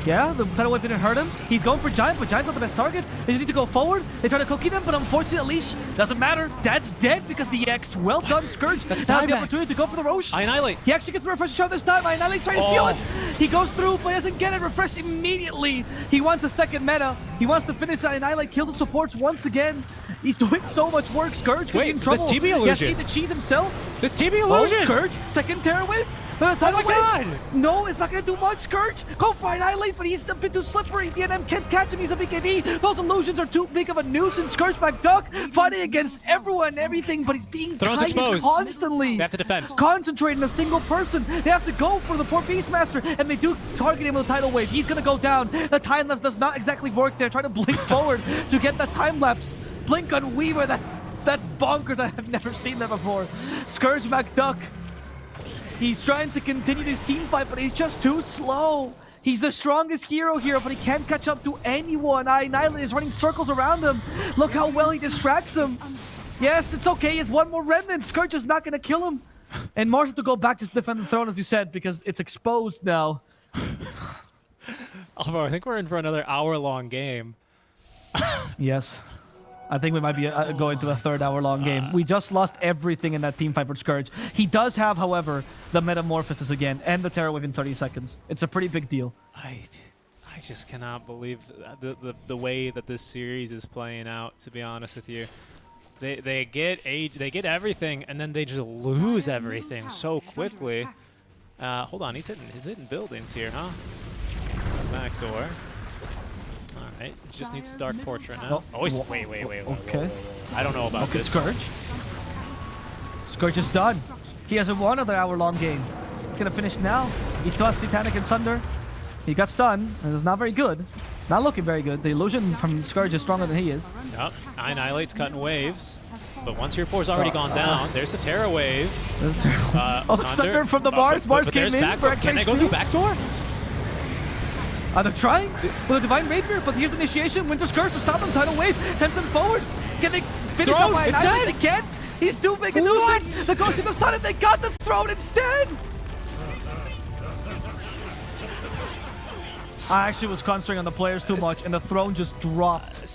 Yeah, the tidal wave didn't hurt him. He's going for Giant, but Giant's not the best target. They just need to go forward. They try to cookie them, but unfortunately, Leash doesn't matter. Dad's dead because the X. Well done, Scourge. That's a Now time the back. opportunity to go for the Rosh. I annihilate. He actually gets the refresh shot this time. I Annihilate trying to steal it. He goes through, but he doesn't get it. Refresh immediately. He wants a second meta. He wants to finish it. Annihilate kills the supports once again. He's doing so much work. Scourge could Wait, be in this trouble. TB He has to illusion. eat the cheese himself. This TB Oh, illusion. Scourge. Second Terror Wave. Oh my God. No, it's not going to do much, Scourge. Go for Annihilate, but he's a bit too slippery. DNM can't catch him. He's a BKB. Those illusions are too big of a nuisance. Scourge back Duck fighting against everyone and everything, but he's being Throne's tied exposed. constantly. They have to defend. Concentrate on a single person. They have to go for the poor Beastmaster, and they do target him with a tidal wave. He's going to go down. The time lapse does not exactly work. They're trying to blink forward to get the time lapse. Blink on Weaver. That's bonkers. I have never seen that before. Scourge MacDuck. He's trying to continue this team fight, but he's just too slow. He's the strongest hero here, but he can't catch up to anyone. Annihilate is running circles around him. Look how well he distracts him. Yes, it's okay. It's one more remnant. Scourge is not going to kill him. And Mars has to go back to defend the throne, as you said, because it's exposed now. Although I think we're in for another hour-long game. Yes. I think we might be going to a 3-hour-long game. We just lost everything in that team fight for Scourge. He does have, however, the Metamorphosis again and the Terror within 30 seconds. It's a pretty big deal. I just cannot believe the way that this series is playing out, to be honest with you. They get age, they get everything, and then they just lose everything so quickly. Hold on, he's hitting buildings here, huh? Back door. Alright, he just needs the Dark Portrait now. Oh, Wait. Okay. I don't know about Okay, this. Scourge. Scourge is done. He hasn't won another hour-long game. It's gonna finish now. He still has Satanic and Sunder. He got stunned, and it's not very good. It's not looking very good. The illusion from Scourge is stronger than he is. Yep, Annihilate's cutting waves. But once your 4's already gone down, there's the Terra Wave. That's terrible. Oh, the Sunder. Sunder from the Mars. Mars But came there's in back for door. extra Can they go HP. through backdoor? They're trying with a Divine Rapier, but here's the initiation. Winter Scourge to stop him. Tidal Wave sends them forward. Can they finish Throne, him by it's Annihilate? dead. They can't. He's too big a nuisance. The Ghost of Stun, they got the throne instead. I actually was concentrating on the players too much, and the throne just dropped.